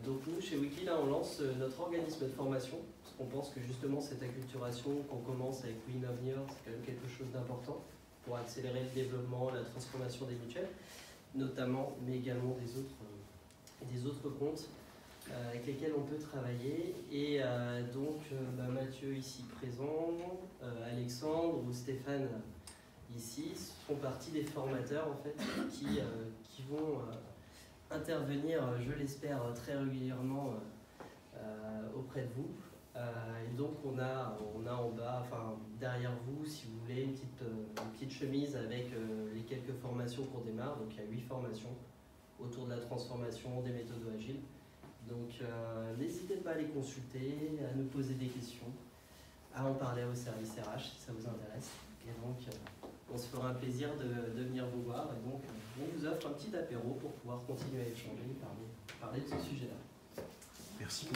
Donc nous, chez Wiki, là, on lance notre organisme de formation, parce qu'on pense que justement cette acculturation qu'on commence avec We Innovenir, c'est quand même quelque chose d'important pour accélérer le développement, la transformation des mutuelles, notamment, mais également des autres comptes avec lesquels on peut travailler. Et Mathieu ici présent, Alexandre ou Stéphane ici font partie des formateurs en fait qui vont intervenir, je l'espère, très régulièrement auprès de vous. Et donc on a en bas, enfin derrière vous, si vous voulez, une petite chemise avec les quelques formations qu'on démarre. Donc il y a 8 formations autour de la transformation, des méthodes agiles. Donc n'hésitez pas à les consulter, à nous poser des questions, à en parler au service RH si ça vous intéresse. Et donc on se fera un plaisir de venir vous voir. Et donc on vous offre un petit apéro pour pouvoir continuer à échanger et parler de ce sujet-là. Merci.